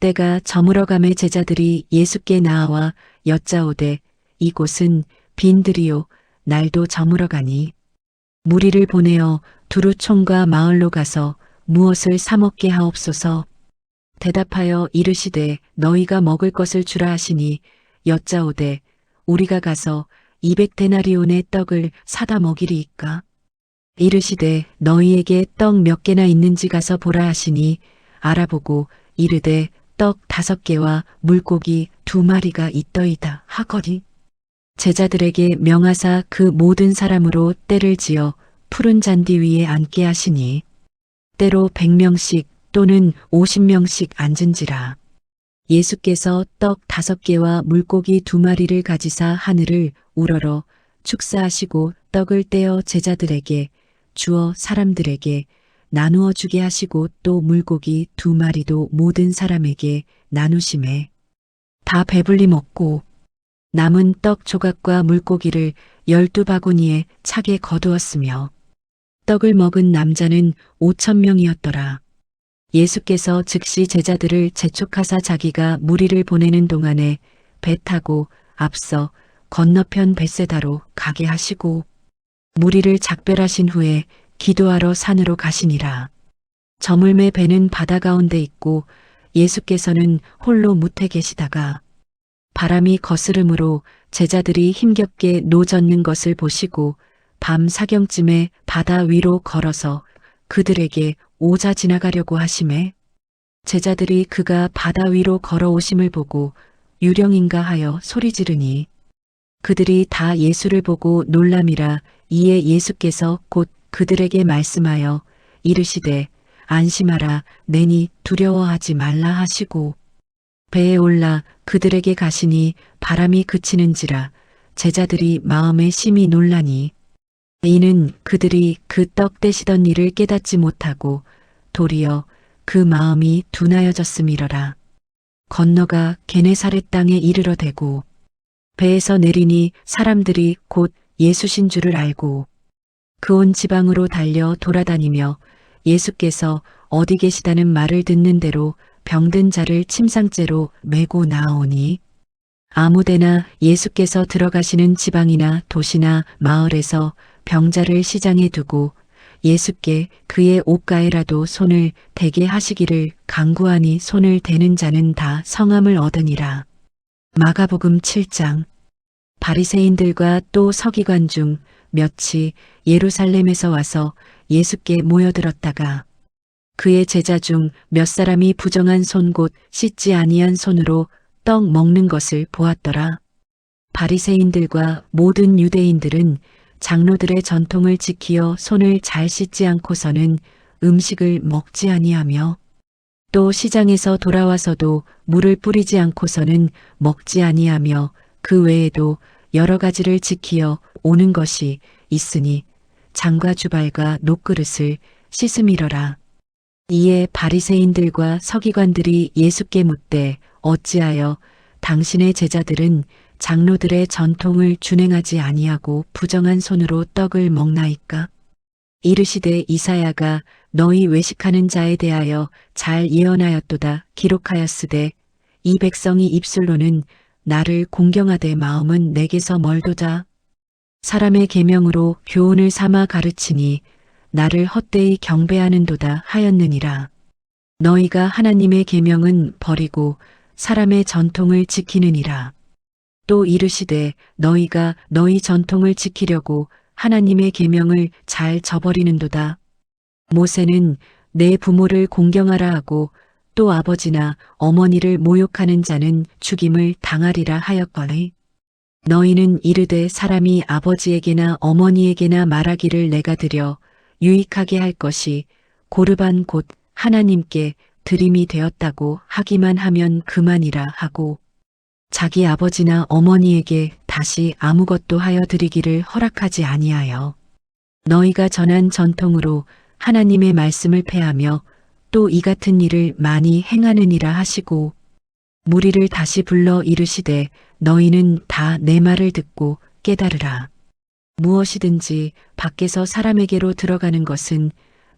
때가 저물어감에 제자들이 예수께 나아와 여짜오되 이곳은 빈들이요 날도 저물어가니 무리를 보내어 두루 촌과 마을로 가서 무엇을 사 먹게 하옵소서. 대답하여 이르시되 너희가 먹을 것을 주라 하시니 여짜오되 우리가 가서 200데나리온의 떡을 사다 먹이리이까. 이르시되 너희에게 떡 몇 개나 있는지 가서 보라 하시니 알아보고 이르되 떡 5개와 물고기 2마리가 있더이다 하거니 제자들에게 명하사 그 모든 사람으로 떼를 지어 푸른 잔디 위에 앉게 하시니 때로 100명씩 또는 50명씩 앉은지라. 예수께서 떡 5개와 물고기 2마리를 가지사 하늘을 우러러 축사하시고 떡을 떼어 제자들에게 주어 사람들에게 나누어 주게 하시고 또 물고기 2마리도 모든 사람에게 나누심에 다 배불리 먹고 남은 떡 조각과 물고기를 12바구니에 차게 거두었으며 떡을 먹은 남자는 5,000명이었더라. 예수께서 즉시 제자들을 재촉하사 자기가 무리를 보내는 동안에 배 타고 앞서 건너편 벳세다로 가게 하시고 무리를 작별하신 후에 기도하러 산으로 가시니라. 저물매 배는 바다 가운데 있고 예수께서는 홀로 뭇에 계시다가 바람이 거스름으로 제자들이 힘겹게 노젓는 것을 보시고 밤 사경쯤에 바다 위로 걸어서 그들에게 오자 지나가려고 하심에 제자들이 그가 바다 위로 걸어오심을 보고 유령인가 하여 소리 지르니 그들이 다 예수를 보고 놀람이라. 이에 예수께서 곧 그들에게 말씀하여 이르시되 안심하라 내니 두려워하지 말라 하시고 배에 올라 그들에게 가시니 바람이 그치는지라 제자들이 마음에 심히 놀라니 이는 그들이 그 떡 떼시던 일을 깨닫지 못하고 도리어 그 마음이 둔하여졌음이러라. 건너가 게네사렛 땅에 이르러 대고 배에서 내리니 사람들이 곧 예수신 줄을 알고 그 온 지방으로 달려 돌아다니며 예수께서 어디 계시다는 말을 듣는 대로 병든 자를 침상째로 메고 나아오니 아무데나 예수께서 들어가시는 지방이나 도시나 마을에서 병자를 시장에 두고 예수께 그의 옷가에라도 손을 대게 하시기를 간구하니 손을 대는 자는 다 성함을 얻으니라. 마가복음 7장. 바리새인들과 또 서기관 중 몇이 예루살렘에서 와서 예수께 모여들었다가 그의 제자 중 몇 사람이 부정한 손 곧 씻지 아니한 손으로 떡 먹는 것을 보았더라. 바리새인들과 모든 유대인들은 장로들의 전통을 지키어 손을 잘 씻지 않고서는 음식을 먹지 아니하며 또 시장에서 돌아와서도 물을 뿌리지 않고서는 먹지 아니하며 그 외에도 여러 가지를 지키어 오는 것이 있으니 장과 주발과 녹그릇을 씻음이러라. 이에 바리새인들과 서기관들이 예수께 묻되 어찌하여 당신의 제자들은 장로들의 전통을 준행하지 아니하고 부정한 손으로 떡을 먹나이까? 이르시되 이사야가 너희 외식하는 자에 대하여 잘 예언하였도다 기록하였으되 이 백성이 입술로는 나를 공경하되 마음은 내게서 멀도다. 사람의 계명으로 교훈을 삼아 가르치니 나를 헛되이 경배하는도다 하였느니라. 너희가 하나님의 계명은 버리고 사람의 전통을 지키느니라. 또 이르시되 너희가 너희 전통을 지키려고 하나님의 계명을 잘 저버리는도다. 모세는 내 부모를 공경하라 하고 또 아버지나 어머니를 모욕하는 자는 죽임을 당하리라 하였거니 너희는 이르되 사람이 아버지에게나 어머니에게나 말하기를 내가 드려 유익하게 할 것이 고르반 곧 하나님께 드림이 되었다고 하기만 하면 그만이라 하고 자기 아버지나 어머니에게 다시 아무것도 하여 드리기를 허락하지 아니하여 너희가 전한 전통으로 하나님의 말씀을 폐하며 또 이 같은 일을 많이 행하느니라 하시고 무리를 다시 불러 이르시되 너희는 다 내 말을 듣고 깨달으라. 무엇이든지 밖에서 사람에게로 들어가는 것은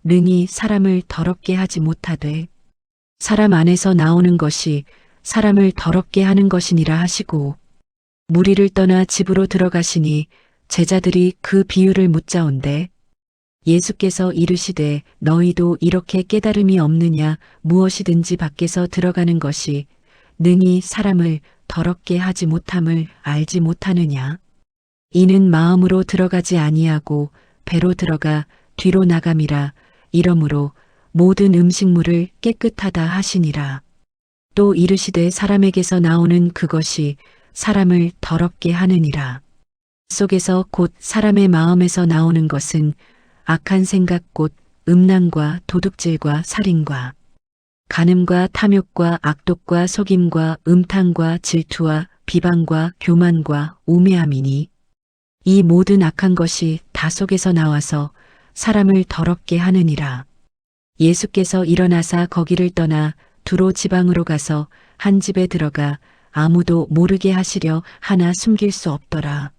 능히 사람을 더럽게 하지 못하되 사람 안에서 나오는 것이 사람을 더럽게 하는 것이니라 하시고 무리를 떠나 집으로 들어가시니 제자들이 그 비유를 묻자온대 예수께서 이르시되 너희도 이렇게 깨달음이 없느냐 무엇이든지 밖에서 들어가는 것이 능히 사람을 더럽게 하지 못함을 알지 못하느냐 이는 마음으로 들어가지 아니하고 배로 들어가 뒤로 나감이라 이러므로 모든 음식물을 깨끗하다 하시니라. 또 이르시되 사람에게서 나오는 그것이 사람을 더럽게 하느니라. 속에서 곧 사람의 마음에서 나오는 것은 악한 생각 곧 음란과 도둑질과 살인과 간음과 탐욕과 악독과 속임과 음탕과 질투와 비방과 교만과 우매함이니 이 모든 악한 것이 다 속에서 나와서 사람을 더럽게 하느니라. 예수께서 일어나사 거기를 떠나 두로 지방으로 가서 한 집에 들어가 아무도 모르게 하시려 하나 숨길 수 없더라.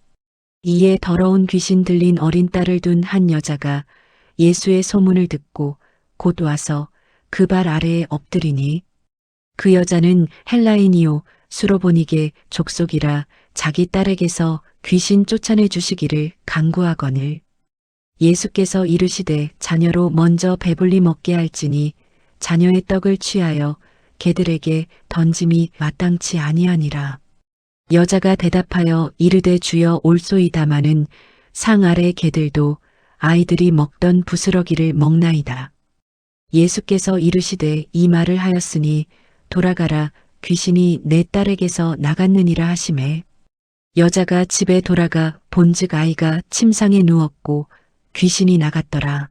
이에 더러운 귀신 들린 어린 딸을 둔 한 여자가 예수의 소문을 듣고 곧 와서 그 발 아래에 엎드리니 그 여자는 헬라인이요 수로보니게 족속이라 자기 딸에게서 귀신 쫓아내 주시기를 간구하거늘 예수께서 이르시되 자녀로 먼저 배불리 먹게 할지니 자녀의 떡을 취하여 개들에게 던짐이 마땅치 아니하니라. 여자가 대답하여 이르되 주여 올소이다마는 상 아래 개들도 아이들이 먹던 부스러기를 먹나이다. 예수께서 이르시되 이 말을 하였으니 돌아가라 귀신이 내 딸에게서 나갔느니라 하시매 여자가 집에 돌아가 본즉 아이가 침상에 누웠고 귀신이 나갔더라.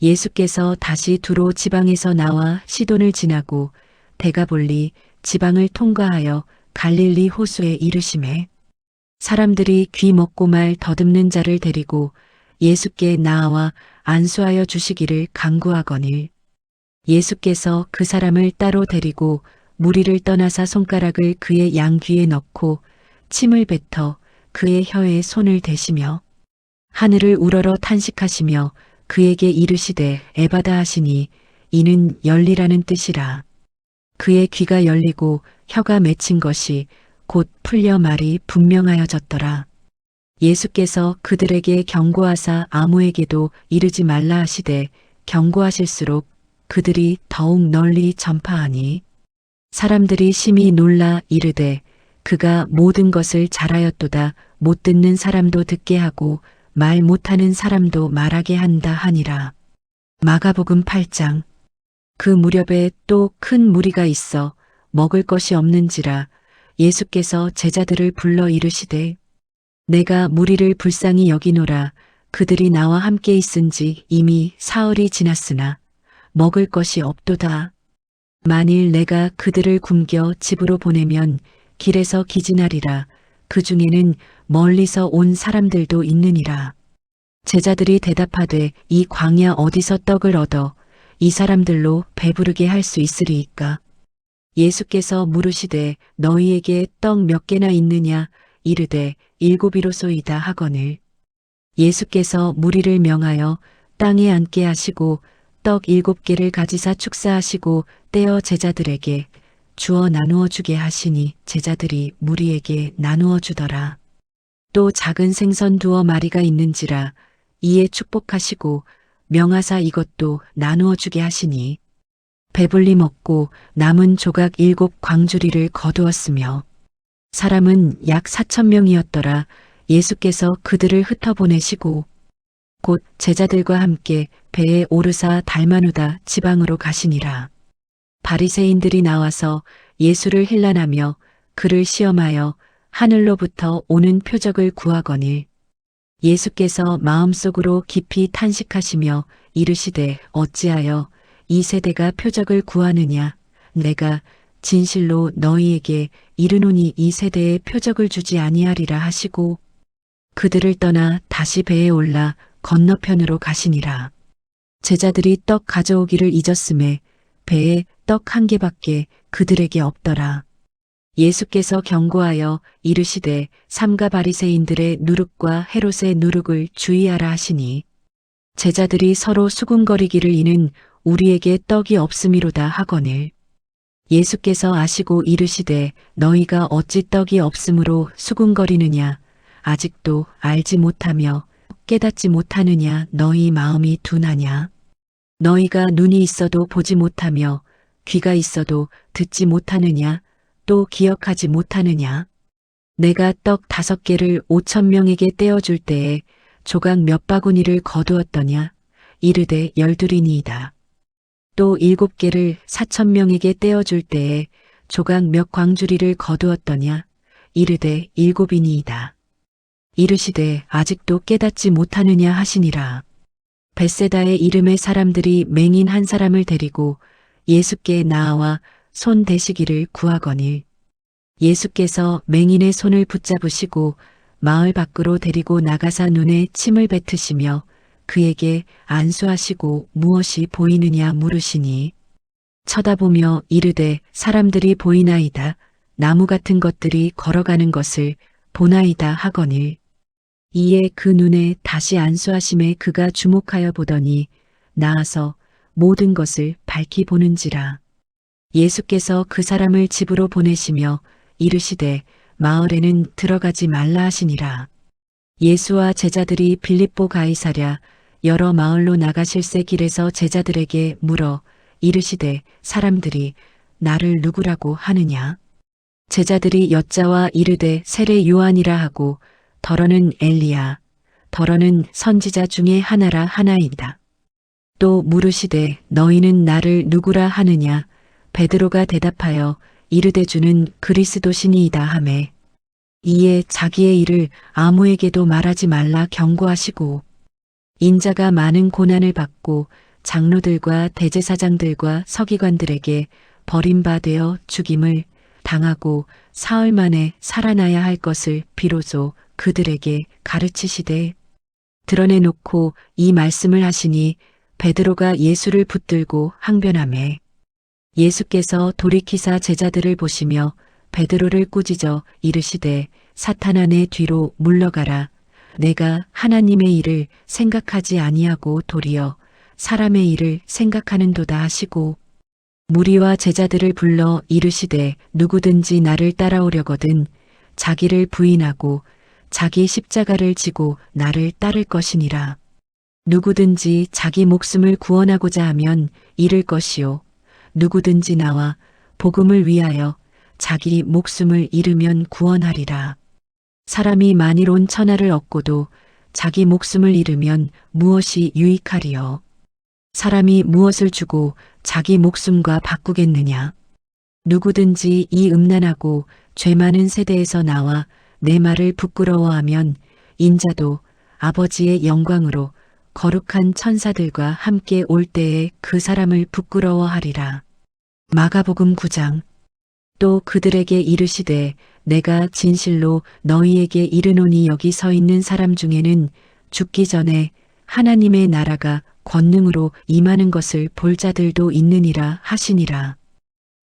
예수께서 다시 두로 지방에서 나와 시돈을 지나고 데가볼리 지방을 통과하여 갈릴리 호수에 이르시매 사람들이 귀 먹고 말 더듬는 자를 데리고 예수께 나아와 안수하여 주시기를 간구하거늘 예수께서 그 사람을 따로 데리고 무리를 떠나사 손가락을 그의 양귀에 넣고 침을 뱉어 그의 혀에 손을 대시며 하늘을 우러러 탄식하시며 그에게 이르시되 에바다 하시니 이는 열리라는 뜻이라. 그의 귀가 열리고 혀가 맺힌 것이 곧 풀려 말이 분명하여졌더라. 예수께서 그들에게 경고하사 아무에게도 이르지 말라 하시되 경고하실수록 그들이 더욱 널리 전파하니 사람들이 심히 놀라 이르되 그가 모든 것을 잘하였도다 못 듣는 사람도 듣게 하고 말 못하는 사람도 말하게 한다 하니라. 마가복음 8장. 그 무렵에 또 큰 무리가 있어 먹을 것이 없는지라 예수께서 제자들을 불러 이르시되 내가 무리를 불쌍히 여기노라 그들이 나와 함께 있은지 이미 사흘이 지났으나 먹을 것이 없도다. 만일 내가 그들을 굶겨 집으로 보내면 길에서 기진하리라. 그 중에는 멀리서 온 사람들도 있느니라. 제자들이 대답하되 이 광야 어디서 떡을 얻어 이 사람들로 배부르게 할 수 있으리이까? 예수께서 물으시되 너희에게 떡 몇 개나 있느냐 이르되 7이로소이다 하거늘 예수께서 무리를 명하여 땅에 앉게 하시고 떡 7개를 가지사 축사하시고 떼어 제자들에게 주어 나누어 주게 하시니 제자들이 무리에게 나누어 주더라. 또 작은 생선 2마리가 있는지라 이에 축복하시고 명하사 이것도 나누어 주게 하시니 배불리 먹고 남은 조각 7광주리를 거두었으며 사람은 약 4,000명이었더라. 예수께서 그들을 흩어보내시고 곧 제자들과 함께 배에 오르사 달마누다 지방으로 가시니라. 바리새인들이 나와서 예수를 힐난하며 그를 시험하여 하늘로부터 오는 표적을 구하거늘 예수께서 마음속으로 깊이 탄식하시며 이르시되 어찌하여 이 세대가 표적을 구하느냐 내가 진실로 너희에게 이르노니 이 세대에 표적을 주지 아니하리라 하시고 그들을 떠나 다시 배에 올라 건너편으로 가시니라. 제자들이 떡 가져오기를 잊었음에 배에 떡 1개밖에 그들에게 없더라. 예수께서 경고하여 이르시되 삼가 바리새인들의 누룩과 헤롯의 누룩을 주의하라 하시니 제자들이 서로 수군거리기를 이는 우리에게 떡이 없음이로다 하거늘 예수께서 아시고 이르시되 너희가 어찌 떡이 없으므로 수군거리느냐 아직도 알지 못하며 깨닫지 못하느냐 너희 마음이 둔하냐 너희가 눈이 있어도 보지 못하며 귀가 있어도 듣지 못하느냐 또 기억하지 못하느냐 내가 떡 5개를 5,000명에게 떼어줄 때에 조각 몇 바구니를 거두었더냐 이르되 12이니이다. 또 7개를 4,000명에게 떼어줄 때에 조각 몇 광주리를 거두었더냐 이르되 7이니이다. 이르시되 아직도 깨닫지 못하느냐 하시니라. 벳세다의 이름의 사람들이 맹인 한 사람을 데리고 예수께 나아와 손 대시기를 구하거늘 예수께서 맹인의 손을 붙잡으시고 마을 밖으로 데리고 나가사 눈에 침을 뱉으시며 그에게 안수하시고 무엇이 보이느냐 물으시니 쳐다보며 이르되 사람들이 보이나이다. 나무 같은 것들이 걸어가는 것을 보나이다 하거늘 이에 그 눈에 다시 안수하심에 그가 주목하여 보더니 나아서 모든 것을 밝히 보는지라. 예수께서 그 사람을 집으로 보내시며 이르시되 마을에는 들어가지 말라 하시니라. 예수와 제자들이 빌립보 가이사랴 여러 마을로 나가실새 길에서 제자들에게 물어 이르시되 사람들이 나를 누구라고 하느냐? 제자들이 여짜와 이르되 세례 요한이라 하고 더러는 엘리야 더러는 선지자 중에 하나라 하나이다. 또 물으시되 너희는 나를 누구라 하느냐? 베드로가 대답하여 이르되 주는 그리스도시니이다 하매 이에 자기의 일을 아무에게도 말하지 말라 경고하시고 인자가 많은 고난을 받고 장로들과 대제사장들과 서기관들에게 버림받아 죽임을 당하고 사흘 만에 살아나야 할 것을 비로소 그들에게 가르치시되 드러내놓고 이 말씀을 하시니 베드로가 예수를 붙들고 항변하매 예수께서 돌이키사 제자들을 보시며 베드로를 꾸짖어 이르시되 사탄아 내 뒤로 물러가라. 내가 하나님의 일을 생각하지 아니하고 도리어 사람의 일을 생각하는도다 하시고 무리와 제자들을 불러 이르시되 누구든지 나를 따라오려거든 자기를 부인하고 자기 십자가를 지고 나를 따를 것이니라. 누구든지 자기 목숨을 구원하고자 하면 잃을 것이요 누구든지 나와 복음을 위하여 자기 목숨을 잃으면 구원하리라. 사람이 만일 온 천하를 얻고도 자기 목숨을 잃으면 무엇이 유익하리요? 사람이 무엇을 주고 자기 목숨과 바꾸겠느냐? 누구든지 이 음란하고 죄 많은 세대에서 나와 내 말을 부끄러워하면 인자도 아버지의 영광으로 거룩한 천사들과 함께 올 때에 그 사람을 부끄러워하리라. 마가복음 9장. 또 그들에게 이르시되 내가 진실로 너희에게 이르노니 여기 서 있는 사람 중에는 죽기 전에 하나님의 나라가 권능으로 임하는 것을 볼 자들도 있느니라 하시니라.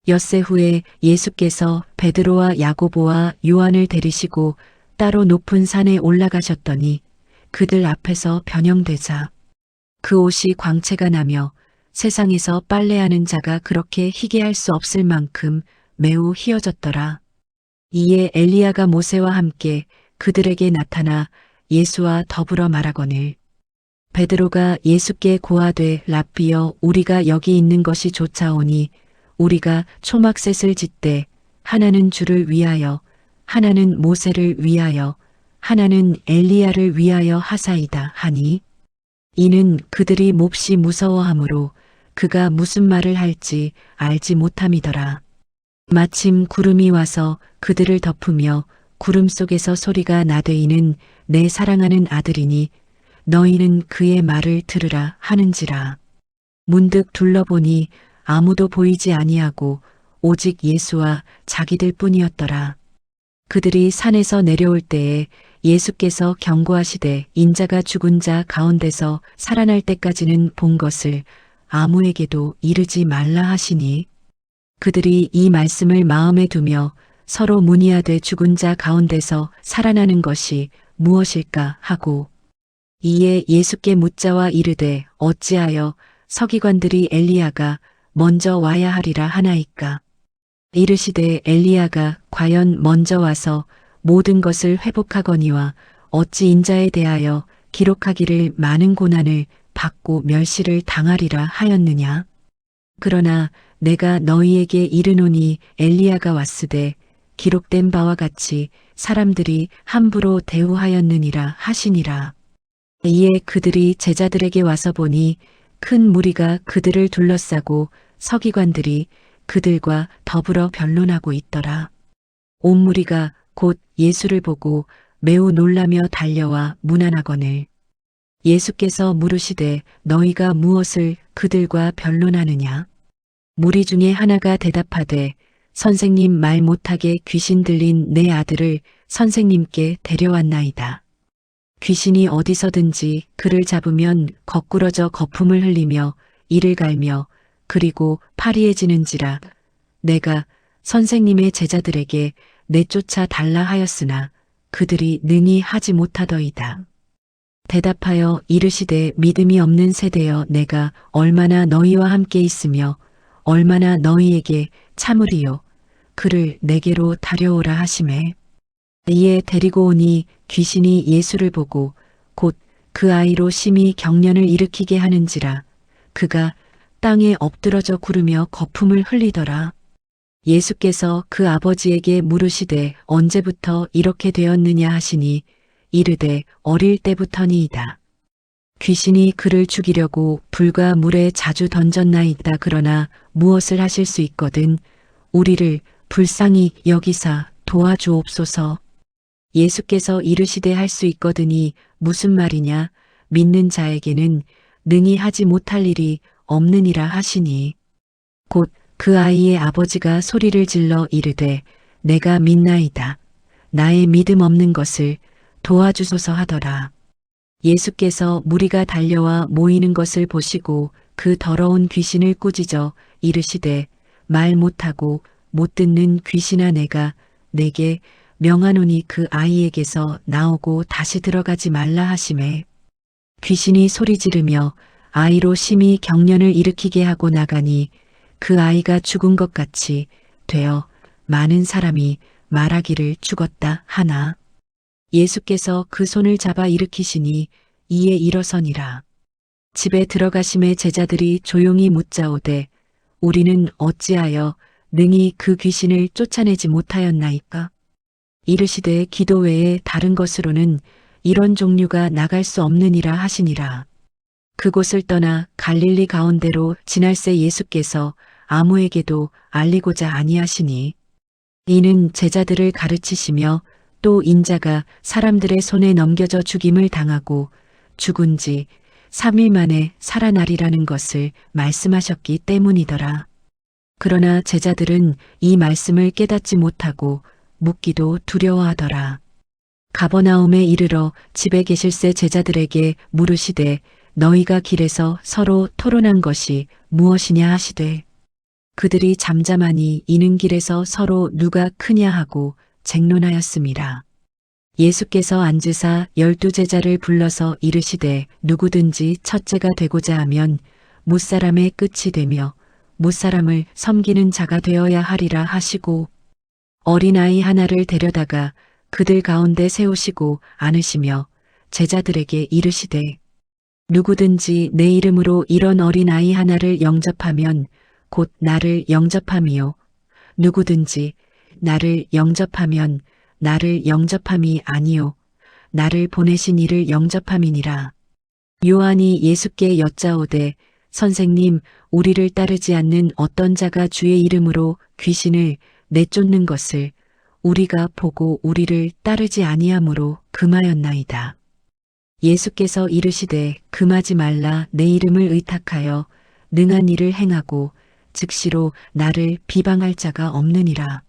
엿새 후에 예수께서 베드로와 야고보와 요한을 데리시고 따로 높은 산에 올라가셨더니 그들 앞에서 변형되자 그 옷이 광채가 나며 세상에서 빨래하는 자가 그렇게 희게 할 수 없을 만큼 매우 희어졌더라. 이에 엘리야가 모세와 함께 그들에게 나타나 예수와 더불어 말하거늘 베드로가 예수께 고하되 랍비여 우리가 여기 있는 것이 좋사오니 우리가 초막셋을 짓되 하나는 주를 위하여 하나는 모세를 위하여 하나는 엘리야를 위하여 하사이다 하니 이는 그들이 몹시 무서워하므로 그가 무슨 말을 할지 알지 못함이더라. 마침 구름이 와서 그들을 덮으며 구름 속에서 소리가 나되 이는 내 사랑하는 아들이니 너희는 그의 말을 들으라 하는지라. 문득 둘러보니 아무도 보이지 아니하고 오직 예수와 자기들 뿐이었더라. 그들이 산에서 내려올 때에 예수께서 경고하시되 인자가 죽은 자 가운데서 살아날 때까지는 본 것을 아무에게도 이르지 말라 하시니 그들이 이 말씀을 마음에 두며 서로 문의하되 죽은 자 가운데서 살아나는 것이 무엇일까 하고 이에 예수께 묻자와 이르되 어찌하여 서기관들이 엘리야가 먼저 와야 하리라 하나이까. 이르시되 엘리야가 과연 먼저 와서 모든 것을 회복하거니와 어찌 인자에 대하여 기록하기를 많은 고난을 받고 멸시를 당하리라 하였느냐. 그러나 내가 너희에게 이르노니 엘리야가 왔으되 기록된 바와 같이 사람들이 함부로 대우하였느니라 하시니라. 이에 그들이 제자들에게 와서 보니 큰 무리가 그들을 둘러싸고 서기관들이 그들과 더불어 변론하고 있더라. 온 무리가 곧 예수를 보고 매우 놀라며 달려와 문안하거늘 예수께서 물으시되 너희가 무엇을 그들과 변론하느냐. 무리 중에 하나가 대답하되 선생님 말 못하게 귀신 들린 내 아들을 선생님께 데려왔나이다. 귀신이 어디서든지 그를 잡으면 거꾸러져 거품을 흘리며 이를 갈며 그리고 파리해지는지라 내가 선생님의 제자들에게 내쫓아 달라 하였으나 그들이 능히 하지 못하더이다. 대답하여 이르시되 믿음이 없는 세대여 내가 얼마나 너희와 함께 있으며 얼마나 너희에게 참으리요 그를 내게로 다려오라 하시매 이에 데리고 오니 귀신이 예수를 보고 곧 그 아이로 심히 경련을 일으키게 하는지라 그가 땅에 엎드러져 구르며 거품을 흘리더라. 예수께서 그 아버지에게 물으시되 언제부터 이렇게 되었느냐 하시니 이르되 어릴 때부터니이다. 귀신이 그를 죽이려고 불과 물에 자주 던졌나이다. 그러나 무엇을 하실 수 있거든 우리를 불쌍히 여기사 도와주옵소서. 예수께서 이르시되 할 수 있거든이 무슨 말이냐 믿는 자에게는 능히 하지 못할 일이 없느니라 하시니 곧 그 아이의 아버지가 소리를 질러 이르되 내가 믿나이다. 나의 믿음 없는 것을 도와주소서 하더라. 예수께서 무리가 달려와 모이는 것을 보시고 그 더러운 귀신을 꾸짖어 이르시되 말 못하고 못 듣는 귀신아 내가 내게 명하노니 그 아이에게서 나오고 다시 들어가지 말라 하시매 귀신이 소리 지르며 아이로 심히 경련을 일으키게 하고 나가니 그 아이가 죽은 것 같이 되어 많은 사람이 말하기를 죽었다 하나 예수께서 그 손을 잡아 일으키시니 이에 일어서니라. 집에 들어가심에 제자들이 조용히 묻자오되 우리는 어찌하여 능히 그 귀신을 쫓아내지 못하였나이까? 이르시되 기도 외에 다른 것으로는 이런 종류가 나갈 수 없느니라 하시니라. 그곳을 떠나 갈릴리 가운데로 지날새 예수께서 아무에게도 알리고자 아니하시니 이는 제자들을 가르치시며 또 인자가 사람들의 손에 넘겨져 죽임을 당하고 죽은 지 3일 만에 살아나리라는 것을 말씀하셨기 때문이더라. 그러나 제자들은 이 말씀을 깨닫지 못하고 묻기도 두려워하더라. 가버나움에 이르러 집에 계실새 제자들에게 물으시되 너희가 길에서 서로 토론한 것이 무엇이냐 하시되 그들이 잠잠하니 이는 길에서 서로 누가 크냐 하고 쟁론하였음이라. 예수께서 앉으사 12 제자를 불러서 이르시되 누구든지 첫째가 되고자 하면 무사람의 끝이 되며 못사람을 섬기는 자가 되어야 하리라 하시고 어린아이 하나를 데려다가 그들 가운데 세우시고 안으시며 제자들에게 이르시되 누구든지 내 이름으로 이런 어린아이 하나를 영접하면 곧 나를 영접함이요 누구든지 나를 영접하면 나를 영접함이 아니요 나를 보내신 이를 영접함이니라. 요한이 예수께 여짜오되 선생님 우리를 따르지 않는 어떤 자가 주의 이름으로 귀신을 내쫓는 것을 우리가 보고 우리를 따르지 아니하므로 금하였나이다. 예수께서 이르시되 금하지 말라 내 이름을 의탁하여 능한 일을 행하고 즉시로 나를 비방할 자가 없느니라.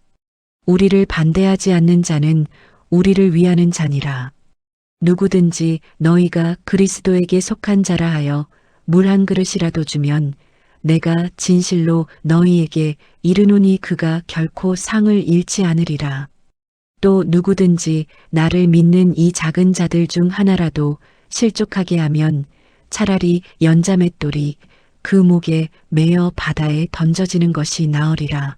우리를 반대하지 않는 자는 우리를 위하는 자니라. 누구든지 너희가 그리스도에게 속한 자라 하여 물 한 그릇이라도 주면 내가 진실로 너희에게 이르노니 그가 결코 상을 잃지 않으리라. 또 누구든지 나를 믿는 이 작은 자들 중 하나라도 실족하게 하면 차라리 연자맷돌이 그 목에 매어 바다에 던져지는 것이 나으리라.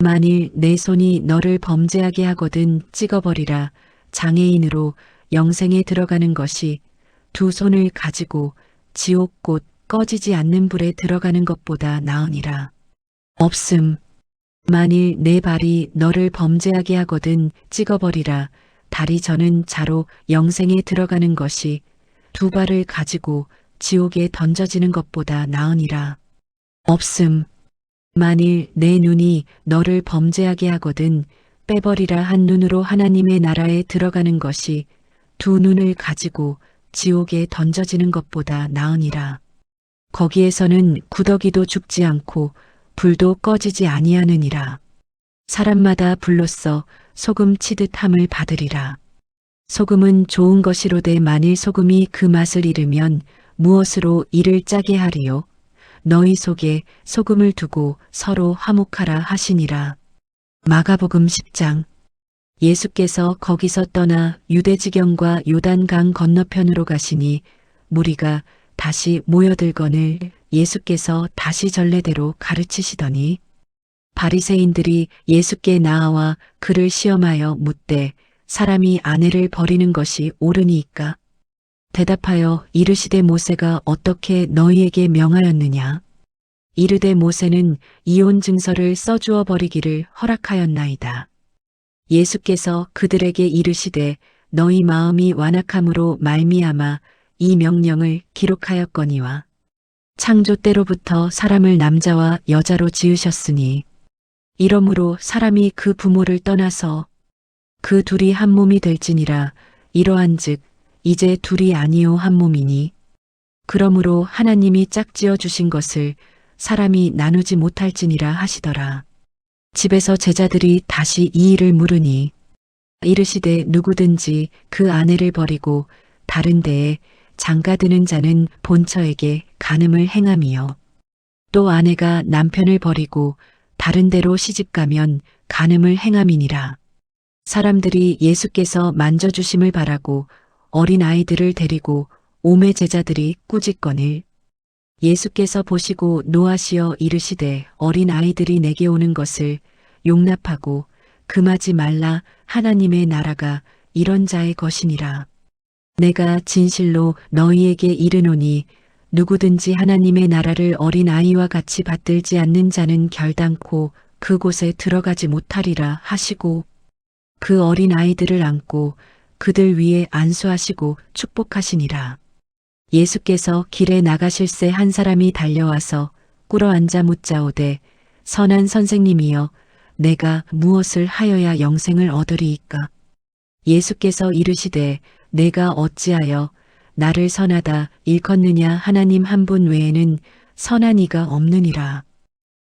만일 내 손이 너를 범죄하게 하거든 찍어버리라. 장애인으로 영생에 들어가는 것이 두 손을 가지고 지옥 곧 꺼지지 않는 불에 들어가는 것보다 나으니라. 없음. 만일 내 발이 너를 범죄하게 하거든 찍어버리라. 다리 저는 자로 영생에 들어가는 것이 두 발을 가지고 지옥에 던져지는 것보다 나으니라. 없음. 만일 내 눈이 너를 범죄하게 하거든 빼버리라. 한 눈으로 하나님의 나라에 들어가는 것이 두 눈을 가지고 지옥에 던져지는 것보다 나으니라. 거기에서는 구더기도 죽지 않고 불도 꺼지지 아니하느니라. 사람마다 불로써 소금 치듯 함을 받으리라. 소금은 좋은 것이로되 만일 소금이 그 맛을 잃으면 무엇으로 이를 짜게 하리요. 너희 속에 소금을 두고 서로 화목하라 하시니라. 마가복음 10장. 예수께서 거기서 떠나 유대지경과 요단강 건너편으로 가시니 무리가 다시 모여들거늘 예수께서 다시 전례대로 가르치시더니 바리새인들이 예수께 나아와 그를 시험하여 묻되 사람이 아내를 버리는 것이 옳으니이까? 대답하여 이르시되 모세가 어떻게 너희에게 명하였느냐? 이르되 모세는 이혼 증서를 써주어 버리기를 허락하였나이다. 예수께서 그들에게 이르시되 너희 마음이 완악함으로 말미암아 이 명령을 기록하였거니와 창조 때로부터 사람을 남자와 여자로 지으셨으니 이러므로 사람이 그 부모를 떠나서 그 둘이 한 몸이 될지니라. 이러한즉 이제 둘이 아니요 한 몸이니 그러므로 하나님이 짝지어 주신 것을 사람이 나누지 못할지니라 하시더라. 집에서 제자들이 다시 이 일을 물으니 이르시되 누구든지 그 아내를 버리고 다른 데에 장가드는 자는 본처에게 간음을 행함이요. 또 아내가 남편을 버리고 다른 데로 시집가면 간음을 행함이니라. 사람들이 예수께서 만져주심을 바라고 어린 아이들을 데리고 오매 제자들이 꾸짖거늘 예수께서 보시고 노하시어 이르시되 어린 아이들이 내게 오는 것을 용납하고 금하지 말라. 하나님의 나라가 이런 자의 것이니라. 내가 진실로 너희에게 이르노니 누구든지 하나님의 나라를 어린 아이와 같이 받들지 않는 자는 결단코 그곳에 들어가지 못하리라 하시고 그 어린 아이들을 안고 그들 위에 안수하시고 축복하시니라. 예수께서 길에 나가실새 한 사람이 달려와서 꿇어앉아 묻자오되 선한 선생님이여 내가 무엇을 하여야 영생을 얻으리이까? 예수께서 이르시되 내가 어찌하여 나를 선하다 일컫느냐? 하나님 한 분 외에는 선한 이가 없느니라.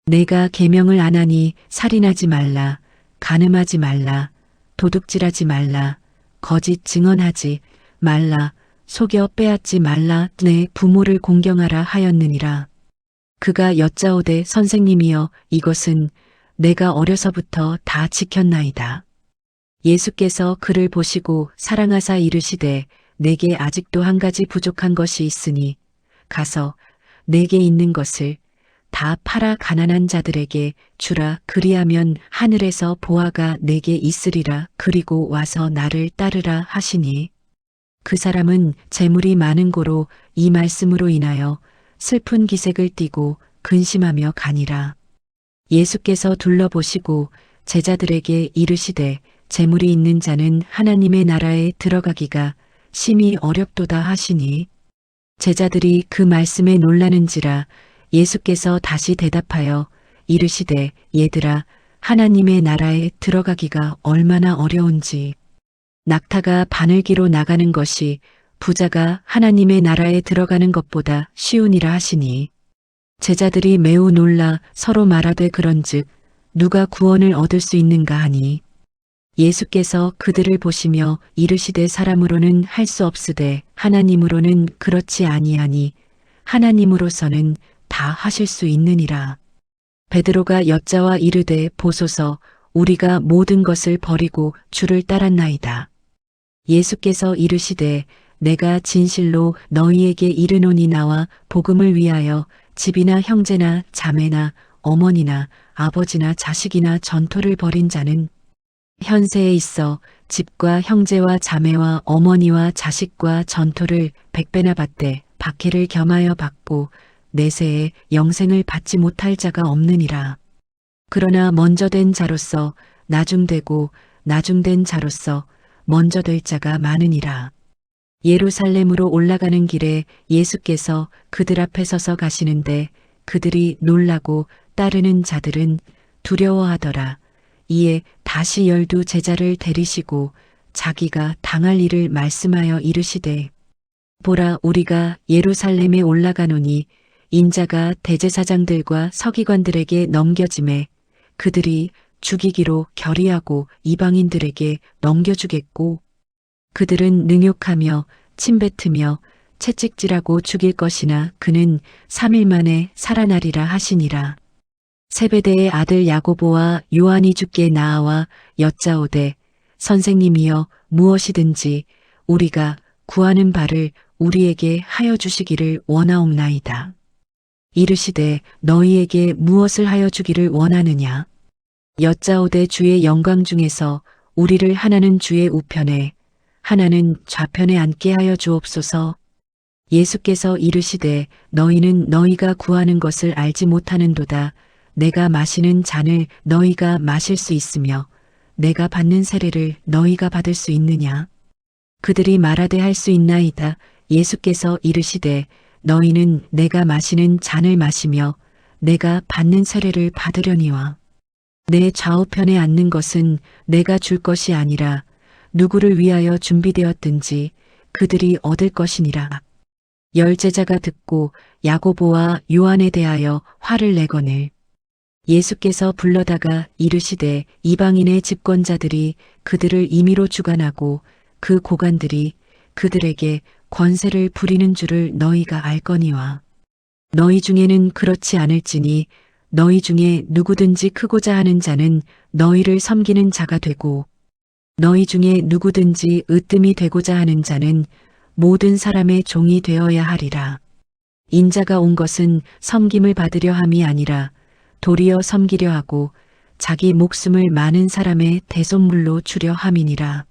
내가 계명을 안 하니 살인하지 말라, 간음하지 말라, 도둑질하지 말라, 거짓 증언하지 말라, 속여 빼앗지 말라, 내 부모를 공경하라 하였느니라. 그가 여짜오되 선생님이여 이것은 내가 어려서부터 다 지켰나이다. 예수께서 그를 보시고 사랑하사 이르시되 내게 아직도 한 가지 부족한 것이 있으니 가서 내게 있는 것을 다 팔아 가난한 자들에게 주라. 그리하면 하늘에서 보화가 내게 있으리라. 그리고 와서 나를 따르라 하시니 그 사람은 재물이 많은 고로 이 말씀으로 인하여 슬픈 기색을 띠고 근심하며 가니라. 예수께서 둘러보시고 제자들에게 이르시되 재물이 있는 자는 하나님의 나라에 들어가기가 심히 어렵도다 하시니 제자들이 그 말씀에 놀라는지라. 예수께서 다시 대답하여 이르시되 얘들아, 하나님의 나라에 들어가기가 얼마나 어려운지 낙타가 바늘기로 나가는 것이 부자가 하나님의 나라에 들어가는 것보다 쉬우니라 하시니 제자들이 매우 놀라 서로 말하되 그런즉 누가 구원을 얻을 수 있는가 하니 예수께서 그들을 보시며 이르시되 사람으로는 할 수 없으되 하나님으로는 그렇지 아니하니 하나님으로서는 다 하실 수 있느니라. 베드로가 여짜와 이르되 보소서, 우리가 모든 것을 버리고 주를 따랐나이다. 예수께서 이르시되 내가 진실로 너희에게 이르노니 나와 복음을 위하여 집이나 형제나 자매나 어머니나 아버지나 자식이나 전토를 벌인 자는 현세에 있어 집과 형제와 자매와 어머니와 자식과 전토를 100배나 받되 박해를 겸하여 받고 내세에 영생을 받지 못할 자가 없느니라. 그러나 먼저 된 자로서 나중되고 나중된 자로서 먼저 될 자가 많으니라. 예루살렘으로 올라가는 길에 예수께서 그들 앞에 서서 가시는데 그들이 놀라고 따르는 자들은 두려워하더라. 이에 다시 12 제자를 데리시고 자기가 당할 일을 말씀하여 이르시되 보라, 우리가 예루살렘에 올라가노니 인자가 대제사장들과 서기관들에게 넘겨짐에 그들이 죽이기로 결의하고 이방인들에게 넘겨주겠고 그들은 능욕하며 침뱉으며 채찍질하고 죽일 것이나 그는 3일 만에 살아나리라 하시니라. 세베대의 아들 야고보와 요한이 주께 나아와 여짜오되 선생님이여 무엇이든지 우리가 구하는 바를 우리에게 하여 주시기를 원하옵나이다. 이르시되 너희에게 무엇을 하여 주기를 원하느냐? 여짜오되 주의 영광 중에서 우리를 하나는 주의 우편에 하나는 좌편에 앉게 하여 주옵소서. 예수께서 이르시되 너희는 너희가 구하는 것을 알지 못하는도다. 내가 마시는 잔을 너희가 마실 수 있으며 내가 받는 세례를 너희가 받을 수 있느냐? 그들이 말하되 할 수 있나이다. 예수께서 이르시되 너희는 내가 마시는 잔을 마시며 내가 받는 세례를 받으려니와 내 좌우편에 앉는 것은 내가 줄 것이 아니라 누구를 위하여 준비되었든지 그들이 얻을 것이니라. 10 제자가 듣고 야고보와 요한에 대하여 화를 내거늘 예수께서 불러다가 이르시되 이방인의 집권자들이 그들을 임의로 주관하고 그 고관들이 그들에게 권세를 부리는 줄을 너희가 알거니와 너희 중에는 그렇지 않을지니 너희 중에 누구든지 크고자 하는 자는 너희를 섬기는 자가 되고 너희 중에 누구든지 으뜸이 되고자 하는 자는 모든 사람의 종이 되어야 하리라. 인자가 온 것은 섬김을 받으려 함이 아니라 도리어 섬기려 하고 자기 목숨을 많은 사람의 대속물로 주려 함이니라.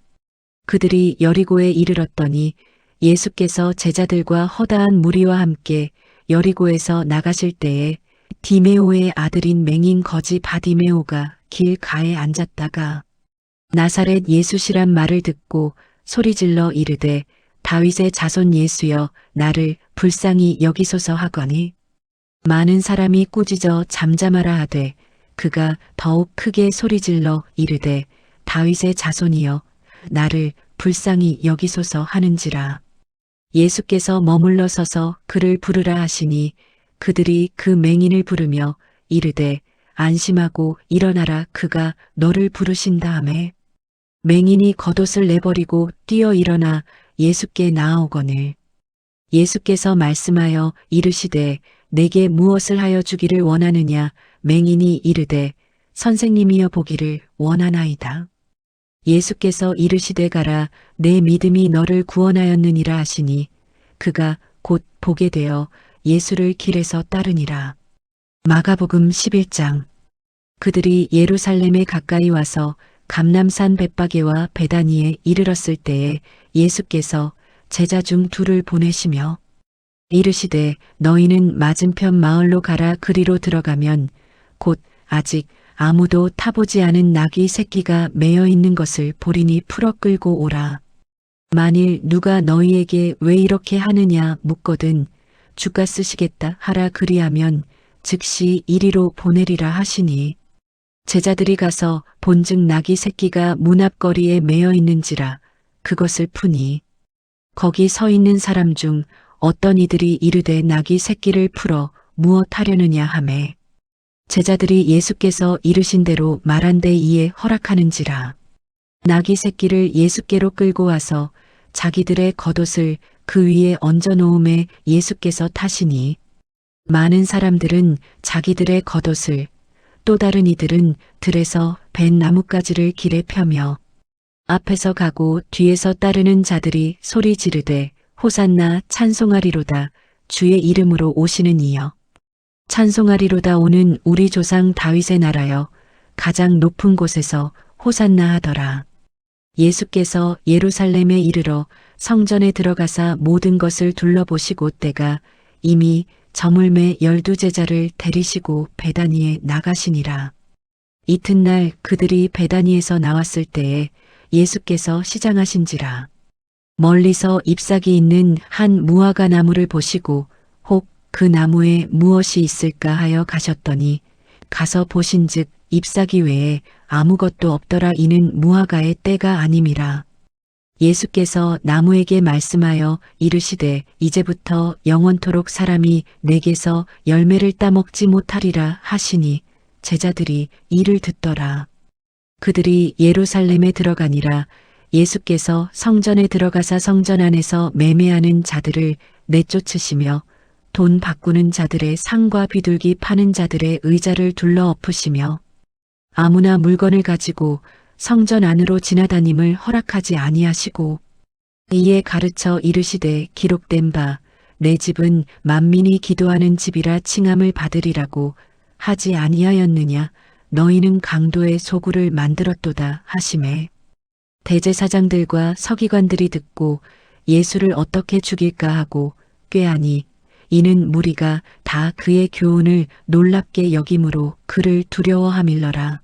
그들이 여리고에 이르렀더니 예수께서 제자들과 허다한 무리와 함께 여리고에서 나가실 때에 디메오의 아들인 맹인 거지 바디메오가 길가에 앉았다가 나사렛 예수시란 말을 듣고 소리질러 이르되 다윗의 자손 예수여 나를 불쌍히 여기소서 하거니 많은 사람이 꾸짖어 잠잠하라 하되 그가 더욱 크게 소리질러 이르되 다윗의 자손이여 나를 불쌍히 여기소서 하는지라. 예수께서 머물러 서서 그를 부르라 하시니 그들이 그 맹인을 부르며 이르되 안심하고 일어나라 그가 너를 부르신다 하매 맹인이 겉옷을 내버리고 뛰어 일어나 예수께 나아오거늘 예수께서 말씀하여 이르시되 내게 무엇을 하여 주기를 원하느냐? 맹인이 이르되 선생님이여 보기를 원하나이다. 예수께서 이르시되 가라 내 믿음이 너를 구원하였느니라 하시니 그가 곧 보게 되어 예수를 길에서 따르니라. 마가복음 11장. 그들이 예루살렘에 가까이 와서 감람산 벳바게와 베다니에 이르렀을 때에 예수께서 제자 중 둘을 보내시며 이르시되 너희는 맞은편 마을로 가라. 그리로 들어가면 곧 아직 아무도 타보지 않은 나귀 새끼가 매여 있는 것을 보리니 풀어 끌고 오라. 만일 누가 너희에게 왜 이렇게 하느냐 묻거든 주가 쓰시겠다 하라. 그리하면 즉시 이리로 보내리라 하시니 제자들이 가서 본즉 나귀 새끼가 문 앞거리에 매여 있는지라 그것을 푸니 거기 서 있는 사람 중 어떤 이들이 이르되 나귀 새끼를 풀어 무엇 하려느냐 하매 제자들이 예수께서 이르신 대로 말한데 이에 허락하는지라. 나귀 새끼를 예수께로 끌고 와서 자기들의 겉옷을 그 위에 얹어 놓음에 예수께서 타시니 많은 사람들은 자기들의 겉옷을 또 다른 이들은 들에서 벤 나뭇가지를 길에 펴며 앞에서 가고 뒤에서 따르는 자들이 소리 지르되 호산나 찬송하리로다 주의 이름으로 오시는 이여 찬송하리로다 오는 우리 조상 다윗의 나라여 가장 높은 곳에서 호산나 하더라. 예수께서 예루살렘에 이르러 성전에 들어가사 모든 것을 둘러보시고 때가 이미 저물매 12제자를 데리시고 베다니에 나가시니라. 이튿날 그들이 베다니에서 나왔을 때에 예수께서 시장하신지라. 멀리서 잎사귀 있는 한 무화과 나무를 보시고 혹 그 나무에 무엇이 있을까 하여 가셨더니 가서 보신즉 잎사귀 외에 아무것도 없더라. 이는 무화과의 때가 아님이라. 예수께서 나무에게 말씀하여 이르시되 이제부터 영원토록 사람이 내게서 열매를 따먹지 못하리라 하시니 제자들이 이를 듣더라. 그들이 예루살렘에 들어가니라. 예수께서 성전에 들어가사 성전 안에서 매매하는 자들을 내쫓으시며 돈 바꾸는 자들의 상과 비둘기 파는 자들의 의자를 둘러 엎으시며 아무나 물건을 가지고 성전 안으로 지나다님을 허락하지 아니하시고 이에 가르쳐 이르시되 기록된 바 내 집은 만민이 기도하는 집이라 칭함을 받으리라고 하지 아니하였느냐. 너희는 강도의 소굴을 만들었도다 하시매 대제사장들과 서기관들이 듣고 예수를 어떻게 죽일까 하고 꾀하니 이는 무리가 다 그의 교훈을 놀랍게 여김으로 그를 두려워함일러라.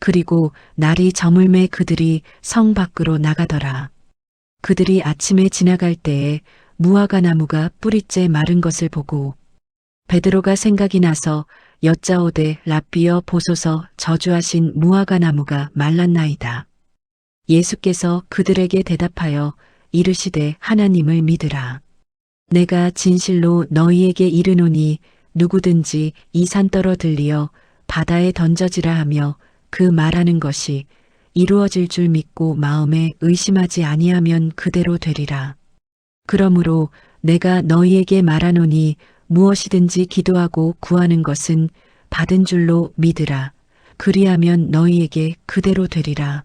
그리고 날이 저물매 그들이 성 밖으로 나가더라. 그들이 아침에 지나갈 때에 무화과 나무가 뿌리째 마른 것을 보고 베드로가 생각이 나서 여짜오되 랍비여 보소서 저주하신 무화과 나무가 말랐나이다. 예수께서 그들에게 대답하여 이르시되 하나님을 믿으라. 내가 진실로 너희에게 이르노니 누구든지 이 산 떨어 들리어 바다에 던져지라 하며 그 말하는 것이 이루어질 줄 믿고 마음에 의심하지 아니하면 그대로 되리라. 그러므로 내가 너희에게 말하노니 무엇이든지 기도하고 구하는 것은 받은 줄로 믿으라. 그리하면 너희에게 그대로 되리라.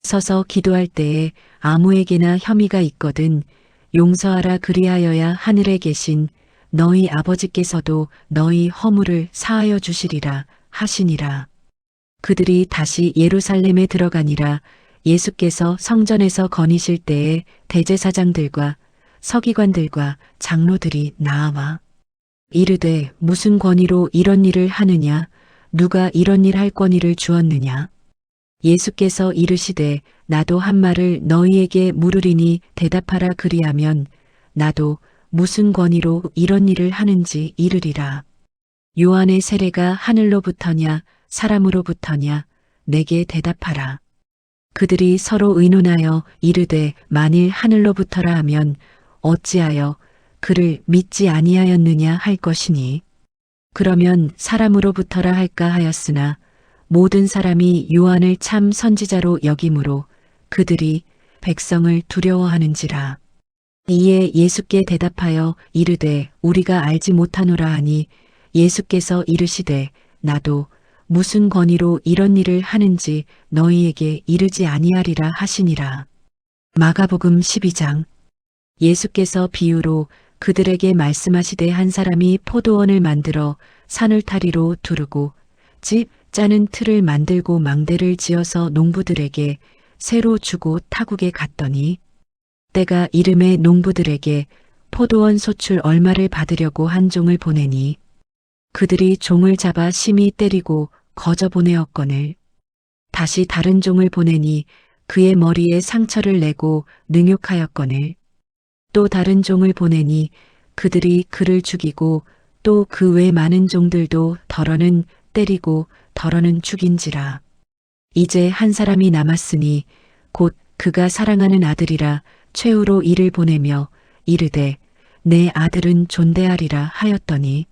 서서 기도할 때에 아무에게나 혐의가 있거든 용서하라. 그리하여야 하늘에 계신 너희 아버지께서도 너희 허물을 사하여 주시리라 하시니라. 그들이 다시 예루살렘에 들어가니라. 예수께서 성전에서 거니실 때에 대제사장들과 서기관들과 장로들이 나와 이르되 무슨 권위로 이런 일을 하느냐. 누가 이런 일 할 권위를 주었느냐. 예수께서 이르시되 나도 한 말을 너희에게 물으리니 대답하라. 그리하면 나도 무슨 권위로 이런 일을 하는지 이르리라. 요한의 세례가 하늘로부터냐 사람으로부터냐. 내게 대답하라. 그들이 서로 의논하여 이르되 만일 하늘로부터라 하면 어찌하여 그를 믿지 아니하였느냐 할 것이니 그러면 사람으로부터라 할까 하였으나 모든 사람이 요한을 참 선지자로 여김으로 그들이 백성을 두려워하는지라. 이에 예수께 대답하여 이르되 우리가 알지 못하노라 하니 예수께서 이르시되 나도 무슨 권위로 이런 일을 하는지 너희에게 이르지 아니하리라 하시니라. 마가복음 12장. 예수께서 비유로 그들에게 말씀하시되 한 사람이 포도원을 만들어 산울타리로 두르고 집 짜는 틀을 만들고 망대를 지어서 농부들에게 새로 주고 타국에 갔더니 때가 이름에 농부들에게 포도원 소출 얼마를 받으려고 한 종을 보내니 그들이 종을 잡아 심히 때리고 거저 보내었거늘 다시 다른 종을 보내니 그의 머리에 상처를 내고 능욕하였거늘 또 다른 종을 보내니 그들이 그를 죽이고 또 그 외 많은 종들도 덜어는 때리고 덜어는 죽인지라. 이제 한 사람이 남았으니 곧 그가 사랑하는 아들이라 최후로 이를 보내며 이르되 내 아들은 존대하리라 하였더니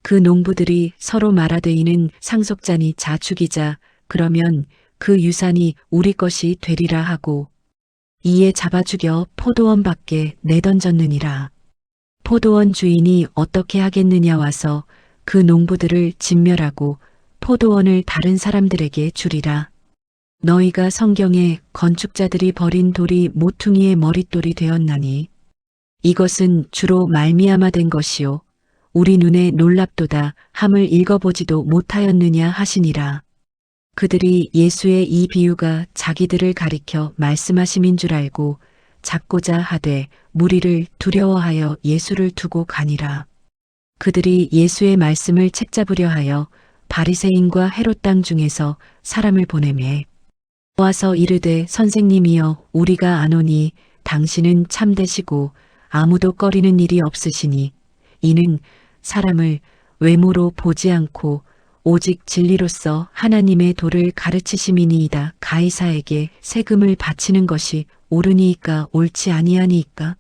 그 농부들이 서로 말하되 이는 상속자니 자 죽이자 그러면 그 유산이 우리 것이 되리라 하고 이에 잡아 죽여 포도원 밖에 내던졌느니라. 포도원 주인이 어떻게 하겠느냐 와서 그 농부들을 진멸하고 포도원을 다른 사람들에게 주리라. 너희가 성경에 건축자들이 버린 돌이 모퉁이의 머릿돌이 되었나니 이것은 주로 말미암아 된 것이요 우리 눈에 놀랍도다 함을 읽어보지도 못하였느냐 하시니라. 그들이 예수의 이 비유가 자기들을 가리켜 말씀하심인 줄 알고 잡고자 하되 무리를 두려워하여 예수를 두고 가니라. 그들이 예수의 말씀을 책잡으려 하여 바리새인과 헤롯 땅 중에서 사람을 보내매 와서 이르되 선생님이여 우리가 아노니 당신은 참되시고 아무도 꺼리는 일이 없으시니 이는 사람을 외모로 보지 않고 오직 진리로서 하나님의 도를 가르치심이니이다. 가이사에게 세금을 바치는 것이 옳으니이까 옳지 아니하니이까?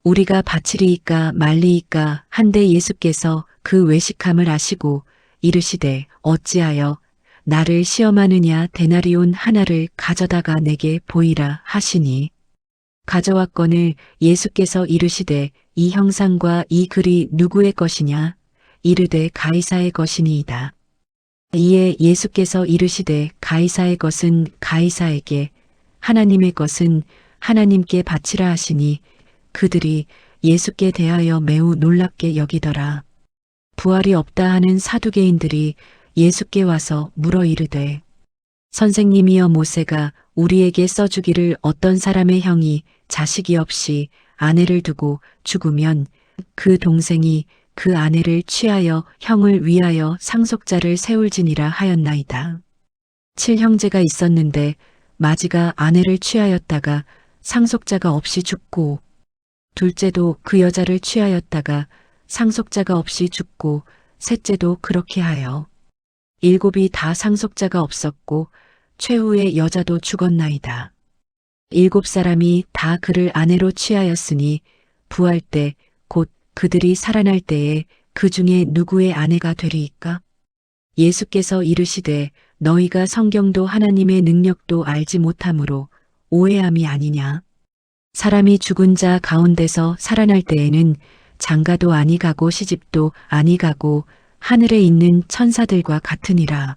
우리가 바치리이까 말리이까 한데 예수께서 그 외식함을 아시고 이르시되 어찌하여 나를 시험하느냐 데나리온 하나를 가져다가 내게 보이라 하시니 가져왔거늘 예수께서 이르시되 이 형상과 이 글이 누구의 것이냐 이르되 가이사의 것이니이다. 이에 예수께서 이르시되 가이사의 것은 가이사에게 하나님의 것은 하나님께 바치라 하시니 그들이 예수께 대하여 매우 놀랍게 여기더라. 부활이 없다 하는 사두개인들이 예수께 와서 물어 이르되 선생님이여 모세가 우리에게 써주기를 어떤 사람의 형이 자식이 없이 아내를 두고 죽으면 그 동생이 그 아내를 취하여 형을 위하여 상속자를 세울지니라 하였나이다. 7형제가 있었는데 마지가 아내를 취하였다가 상속자가 없이 죽고 둘째도 그 여자를 취하였다가 상속자가 없이 죽고 셋째도 그렇게 하여 7이 다 상속자가 없었고 최후의 여자도 죽었나이다. 7사람이 다 그를 아내로 취하였으니 부할 때 곧 그들이 살아날 때에 그 중에 누구의 아내가 되리이까? 예수께서 이르시되 너희가 성경도 하나님의 능력도 알지 못함으로 오해함이 아니냐. 사람이 죽은 자 가운데서 살아날 때에는 장가도 아니 가고 시집도 아니 가고 하늘에 있는 천사들과 같으니라.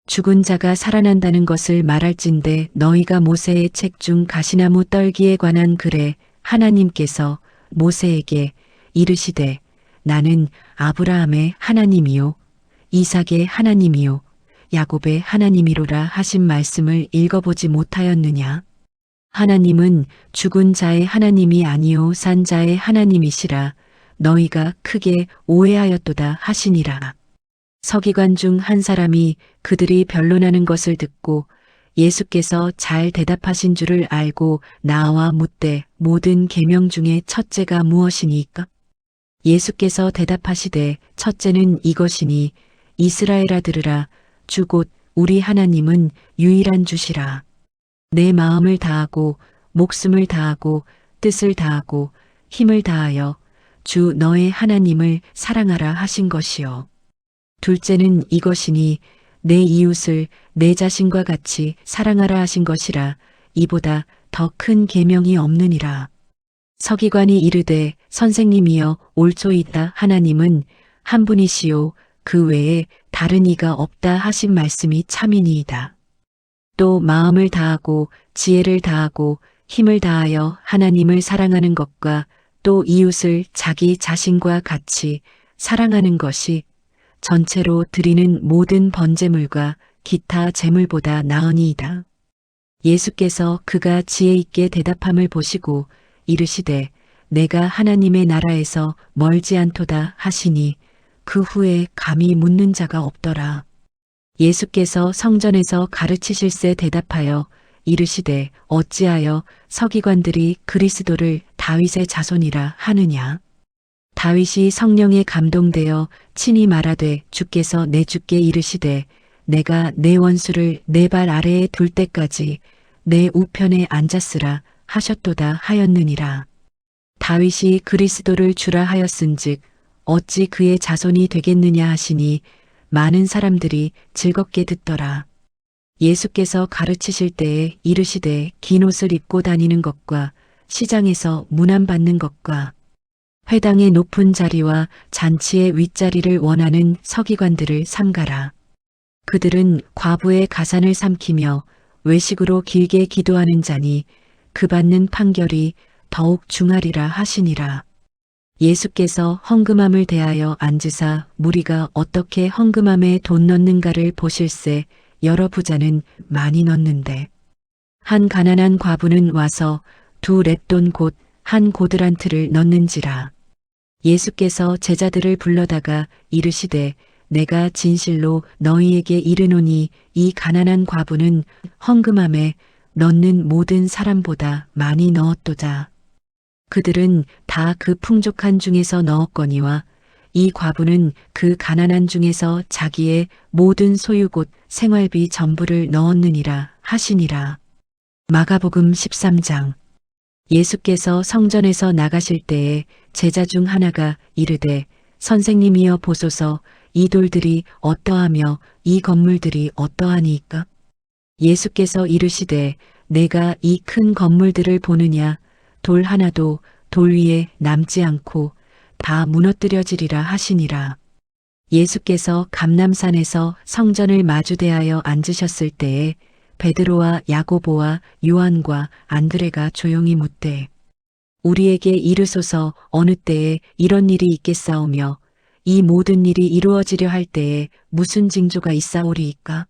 죽은 자가 살아난다는 것을 말할진대 너희가 모세의 책 중 가시나무 떨기에 관한 글에 하나님께서 모세에게 이르시되 나는 아브라함의 하나님이요 이삭의 하나님이요 야곱의 하나님이로라 하신 말씀을 읽어보지 못하였느냐. 하나님은 죽은 자의 하나님이 아니요 산 자의 하나님이시라 너희가 크게 오해하였도다 하시니라. 서기관 중 한 사람이 그들이 변론하는 것을 듣고 예수께서 잘 대답하신 줄을 알고 나와 묻되 모든 계명 중에 첫째가 무엇이니까? 예수께서 대답하시되 첫째는 이것이니 이스라엘아 들으라 주 곧 우리 하나님은 유일한 주시라. 내 마음을 다하고 목숨을 다하고 뜻을 다하고 힘을 다하여 주 너의 하나님을 사랑하라 하신 것이요. 둘째는 이것이니 내 이웃을 내 자신과 같이 사랑하라 하신 것이라 이보다 더 큰 계명이 없느니라. 서기관이 이르되 선생님이여 옳소이다 하나님은 한 분이시요 그 외에 다른 이가 없다 하신 말씀이 참이니이다. 또 마음을 다하고 지혜를 다하고 힘을 다하여 하나님을 사랑하는 것과 또 이웃을 자기 자신과 같이 사랑하는 것이 전체로 드리는 모든 번제물과 기타 제물보다 나으니이다. 예수께서 그가 지혜 있게 대답함을 보시고 이르시되 내가 하나님의 나라에서 멀지 않도다 하시니 그 후에 감히 묻는 자가 없더라. 예수께서 성전에서 가르치실세 대답하여 이르시되 어찌하여 서기관들이 그리스도를 다윗의 자손이라 하느냐. 다윗이 성령에 감동되어 친히 말하되 주께서 내 주께 이르시되 내가 내 원수를 내 발 아래에 둘 때까지 내 우편에 앉았으라 하셨도다 하였느니라. 다윗이 그리스도를 주라 하였은즉 어찌 그의 자손이 되겠느냐 하시니 많은 사람들이 즐겁게 듣더라. 예수께서 가르치실 때에 이르시되 긴 옷을 입고 다니는 것과 시장에서 문안받는 것과 회당의 높은 자리와 잔치의 윗자리를 원하는 서기관들을 삼가라. 그들은 과부의 가산을 삼키며 외식으로 길게 기도하는 자니 그 받는 판결이 더욱 중하리라 하시니라. 예수께서 헌금함을 대하여 앉으사 무리가 어떻게 헌금함에 돈 넣는가를 보실세 여러 부자는 많이 넣는데 한 가난한 과부는 와서 2렙돈 곧 한 고드란트를 넣는지라. 예수께서 제자들을 불러다가 이르시되 내가 진실로 너희에게 이르노니 이 가난한 과부는 헌금함에 넣는 모든 사람보다 많이 넣었도다. 그들은 다 그 풍족한 중에서 넣었거니와 이 과부는 그 가난한 중에서 자기의 모든 소유 곧 생활비 전부를 넣었느니라 하시니라. 마가복음 13장. 예수께서 성전에서 나가실 때에 제자 중 하나가 이르되 선생님이여 보소서 이 돌들이 어떠하며 이 건물들이 어떠하니이까? 예수께서 이르시되 내가 이 큰 건물들을 보느냐 돌 하나도 돌 위에 남지 않고 다 무너뜨려지리라 하시니라. 예수께서 감람산에서 성전을 마주대하여 앉으셨을 때에 베드로와 야고보와 요한과 안드레가 조용히 묻되 우리에게 이르소서 어느 때에 이런 일이 있겠사오며 이 모든 일이 이루어지려 할 때에 무슨 징조가 있사오리이까?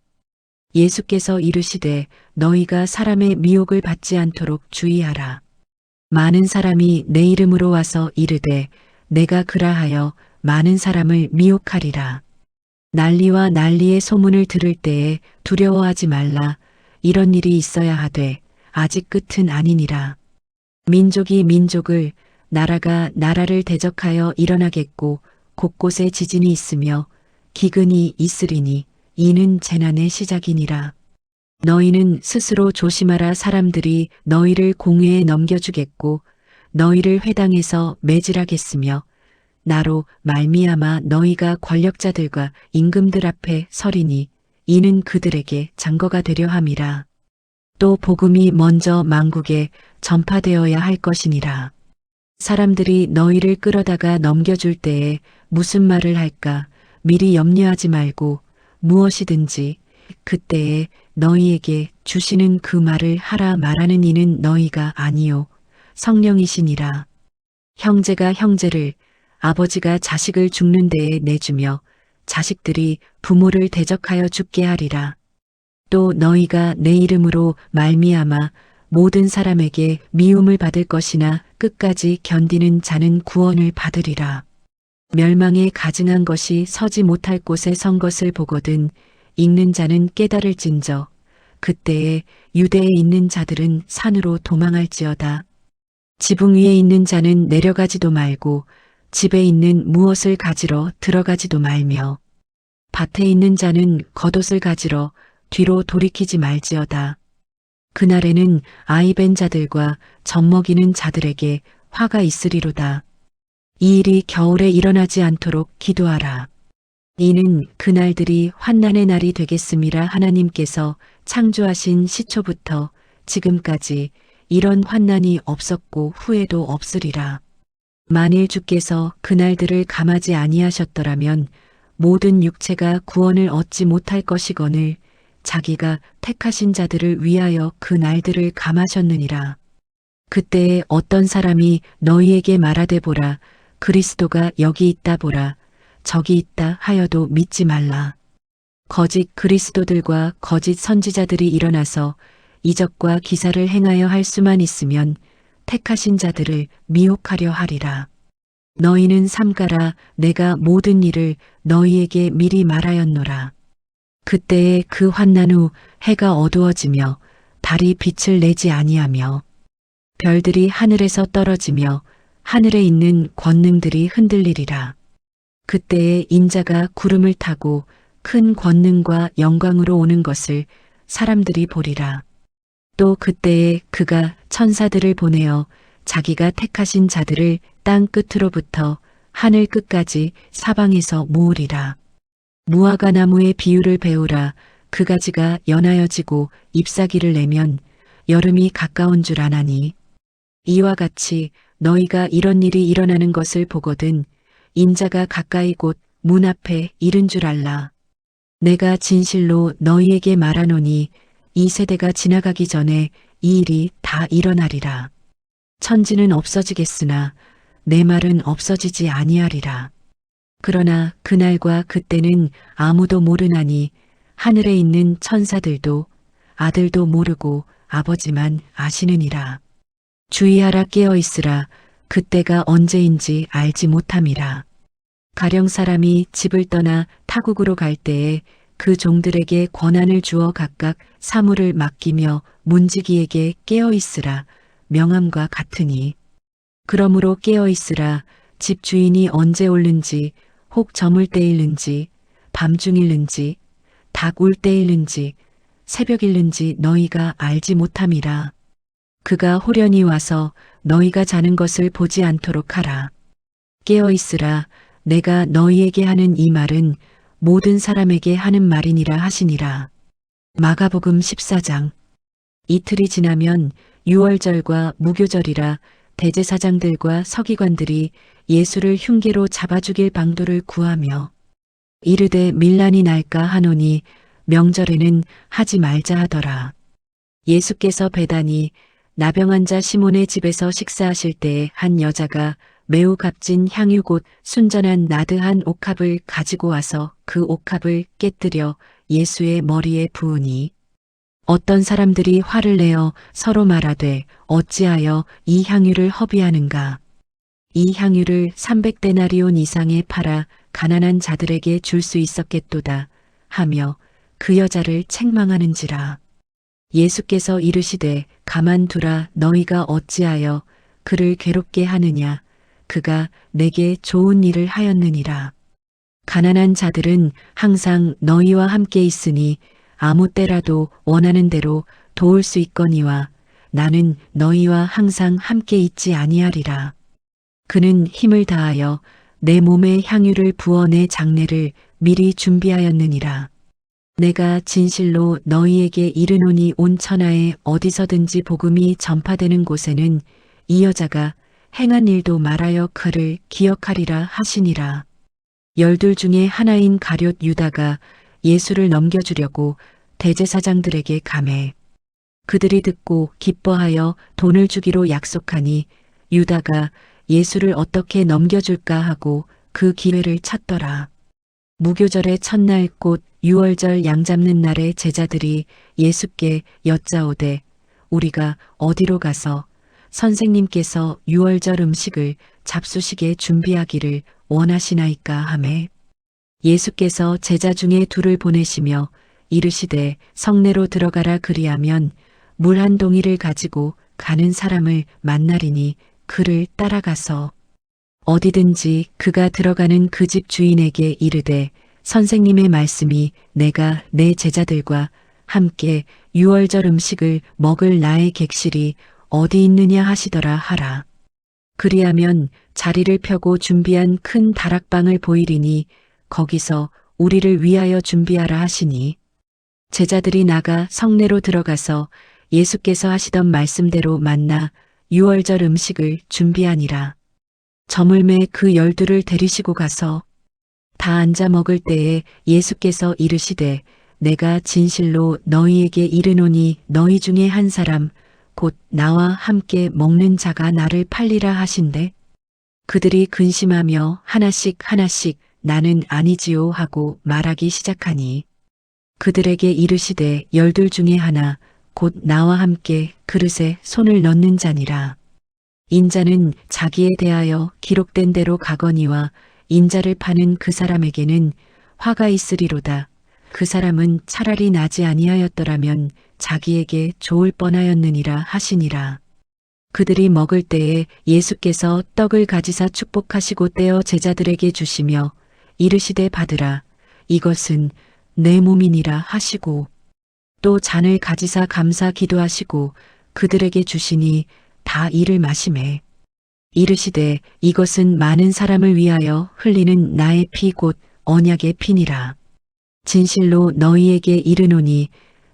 예수께서 이르시되 너희가 사람의 미혹을 받지 않도록 주의하라. 많은 사람이 내 이름으로 와서 이르되 내가 그라하여 많은 사람을 미혹하리라. 난리와 난리의 소문을 들을 때에 두려워하지 말라. 이런 일이 있어야 하되 아직 끝은 아니니라. 민족이 민족을 나라가 나라를 대적하여 일어나겠고 곳곳에 지진이 있으며 기근이 있으리니 이는 재난의 시작이니라. 너희는 스스로 조심하라. 사람들이 너희를 공회에 넘겨주겠고 너희를 회당에서 매질하겠으며 나로 말미암아 너희가 권력자들과 임금들 앞에 서리니 이는 그들에게 장거가 되려 함이라. 또 복음이 먼저 만국에 전파되어야 할 것이니라. 사람들이 너희를 끌어다가 넘겨줄 때에 무슨 말을 할까 미리 염려하지 말고 무엇이든지 그때에 너희에게 주시는 그 말을 하라. 말하는 이는 너희가 아니요 성령이시니라. 형제가 형제를 아버지가 자식을 죽는 데에 내주며 자식들이 부모를 대적하여 죽게 하리라. 또 너희가 내 이름으로 말미암아 모든 사람에게 미움을 받을 것이나 끝까지 견디는 자는 구원을 받으리라. 멸망에 가증한 것이 서지 못할 곳에 선 것을 보거든 읽는 자는 깨달을진저 그때에 유대에 있는 자들은 산으로 도망할지어다. 지붕 위에 있는 자는 내려가지도 말고 집에 있는 무엇을 가지러 들어가지도 말며 밭에 있는 자는 겉옷을 가지러 뒤로 돌이키지 말지어다. 그날에는 아이 벤 자들과 젖먹이는 자들에게 화가 있으리로다. 이 일이 겨울에 일어나지 않도록 기도하라. 이는 그날들이 환난의 날이 되겠음이라. 하나님께서 창조하신 시초부터 지금까지 이런 환난이 없었고 후에도 없으리라. 만일 주께서 그날들을 감하지 아니하셨더라면 모든 육체가 구원을 얻지 못할 것이거늘 자기가 택하신 자들을 위하여 그 날들을 감하셨느니라. 그때에 어떤 사람이 너희에게 말하되 보라 그리스도가 여기 있다 보라 적이 있다 하여도 믿지 말라. 거짓 그리스도들과 거짓 선지자들이 일어나서 이적과 기사를 행하여 할 수만 있으면 택하신 자들을 미혹하려 하리라. 너희는 삼가라. 내가 모든 일을 너희에게 미리 말하였노라. 그때에 그 환난 후 해가 어두워지며 달이 빛을 내지 아니하며 별들이 하늘에서 떨어지며 하늘에 있는 권능들이 흔들리리라. 그때에 인자가 구름을 타고 큰 권능과 영광으로 오는 것을 사람들이 보리라. 또 그때에 그가 천사들을 보내어 자기가 택하신 자들을 땅 끝으로부터 하늘 끝까지 사방에서 모으리라. 무화과 나무의 비유를 배우라. 그 가지가 연하여지고 잎사귀를 내면 여름이 가까운 줄 아나니 이와 같이 너희가 이런 일이 일어나는 것을 보거든 인자가 가까이 곧 문 앞에 이른 줄 알라. 내가 진실로 너희에게 말하노니 이 세대가 지나가기 전에 이 일이 다 일어나리라. 천지는 없어지겠으나 내 말은 없어지지 아니하리라. 그러나 그날과 그때는 아무도 모르나니 하늘에 있는 천사들도 아들도 모르고 아버지만 아시느니라. 주의하라. 깨어 있으라. 그때가 언제인지 알지 못함이라. 가령 사람이 집을 떠나 타국으로 갈 때에 그 종들에게 권한을 주어 각각 사물을 맡기며 문지기에게 깨어 있으라 명함과 같으니 그러므로 깨어 있으라. 집 주인이 언제 오는지 혹 저물 때일는지 밤중일는지 닭 울 때일는지 새벽일는지 너희가 알지 못함이라. 그가 호련히 와서 너희가 자는 것을 보지 않도록 하라. 깨어 있으라. 내가 너희에게 하는 이 말은 모든 사람에게 하는 말이니라 하시니라. 마가복음 14장. 이틀이 지나면 유월절과 무교절이라 대제사장들과 서기관들이 예수를 흉계로 잡아 죽일 방도를 구하며 이르되 밀란이 날까 하노니 명절에는 하지 말자 하더라. 예수께서 배단이 나병 환자 시몬의 집에서 식사하실 때에 한 여자가 매우 값진 향유 곧 순전한 나드 한 옥합을 가지고 와서 그 옥합을 깨뜨려 예수의 머리에 부으니 어떤 사람들이 화를 내어 서로 말하되 어찌하여 이 향유를 허비하는가. 이 향유를 300데나리온 이상에 팔아 가난한 자들에게 줄 수 있었겠도다 하며 그 여자를 책망하는지라. 예수께서 이르시되 가만두라. 너희가 어찌하여 그를 괴롭게 하느냐. 그가 내게 좋은 일을 하였느니라. 가난한 자들은 항상 너희와 함께 있으니 아무 때라도 원하는 대로 도울 수 있거니와 나는 너희와 항상 함께 있지 아니하리라. 그는 힘을 다하여 내 몸에 향유를 부어 내 장례를 미리 준비하였느니라. 내가 진실로 너희에게 이르노니 온 천하에 어디서든지 복음이 전파되는 곳에는 이 여자가 행한 일도 말하여 그를 기억하리라 하시니라. 12 중에 하나인 가룟 유다가 예수를 넘겨주려고 대제사장들에게 가매 그들이 듣고 기뻐하여 돈을 주기로 약속하니 유다가 예수를 어떻게 넘겨줄까 하고 그 기회를 찾더라. 무교절의 첫날 곧 유월절 양 잡는 날에 제자들이 예수께 여짜오되 우리가 어디로 가서 선생님께서 유월절 음식을 잡수시게 준비하기를 원하시나이까 하매 예수께서 제자 중에 둘을 보내시며 이르시되 성내로 들어가라. 그리하면 물 한 동이를 가지고 가는 사람을 만나리니 그를 따라가서 어디든지 그가 들어가는 그 집 주인에게 이르되 선생님의 말씀이 내가 내 제자들과 함께 유월절 음식을 먹을 나의 객실이 어디 있느냐 하시더라 하라. 그리하면 자리를 펴고 준비한 큰 다락방을 보이리니 거기서 우리를 위하여 준비하라 하시니 제자들이 나가 성내로 들어가서 예수께서 하시던 말씀대로 만나 유월절 음식을 준비하니라. 저물매 그 12를 데리시고 가서 다 앉아 먹을 때에 예수께서 이르시되 내가 진실로 너희에게 이르노니 너희 중에 한 사람 곧 나와 함께 먹는 자가 나를 팔리라 하신대 그들이 근심하며 하나씩 하나씩 나는 아니지요 하고 말하기 시작하니 그들에게 이르시되 12 중에 하나 곧 나와 함께 그릇에 손을 넣는 자니라. 인자는 자기에 대하여 기록된 대로 가거니와 인자를 파는 그 사람에게는 화가 있으리로다. 그 사람은 차라리 나지 아니하였더라면 자기에게 좋을 뻔하였느니라 하시니라. 그들이 먹을 때에 예수께서 떡을 가지사 축복하시고 떼어 제자들에게 주시며 이르시되 받으라. 이것은 내 몸이니라 하시고 또 잔을 가지사 감사 기도하시고 그들에게 주시니 다 이를 마시매 이르시되 이것은 많은 사람을 위하여 흘리는 나의 피 곧 언약의 피니라. 진실로 너희에게 이르노니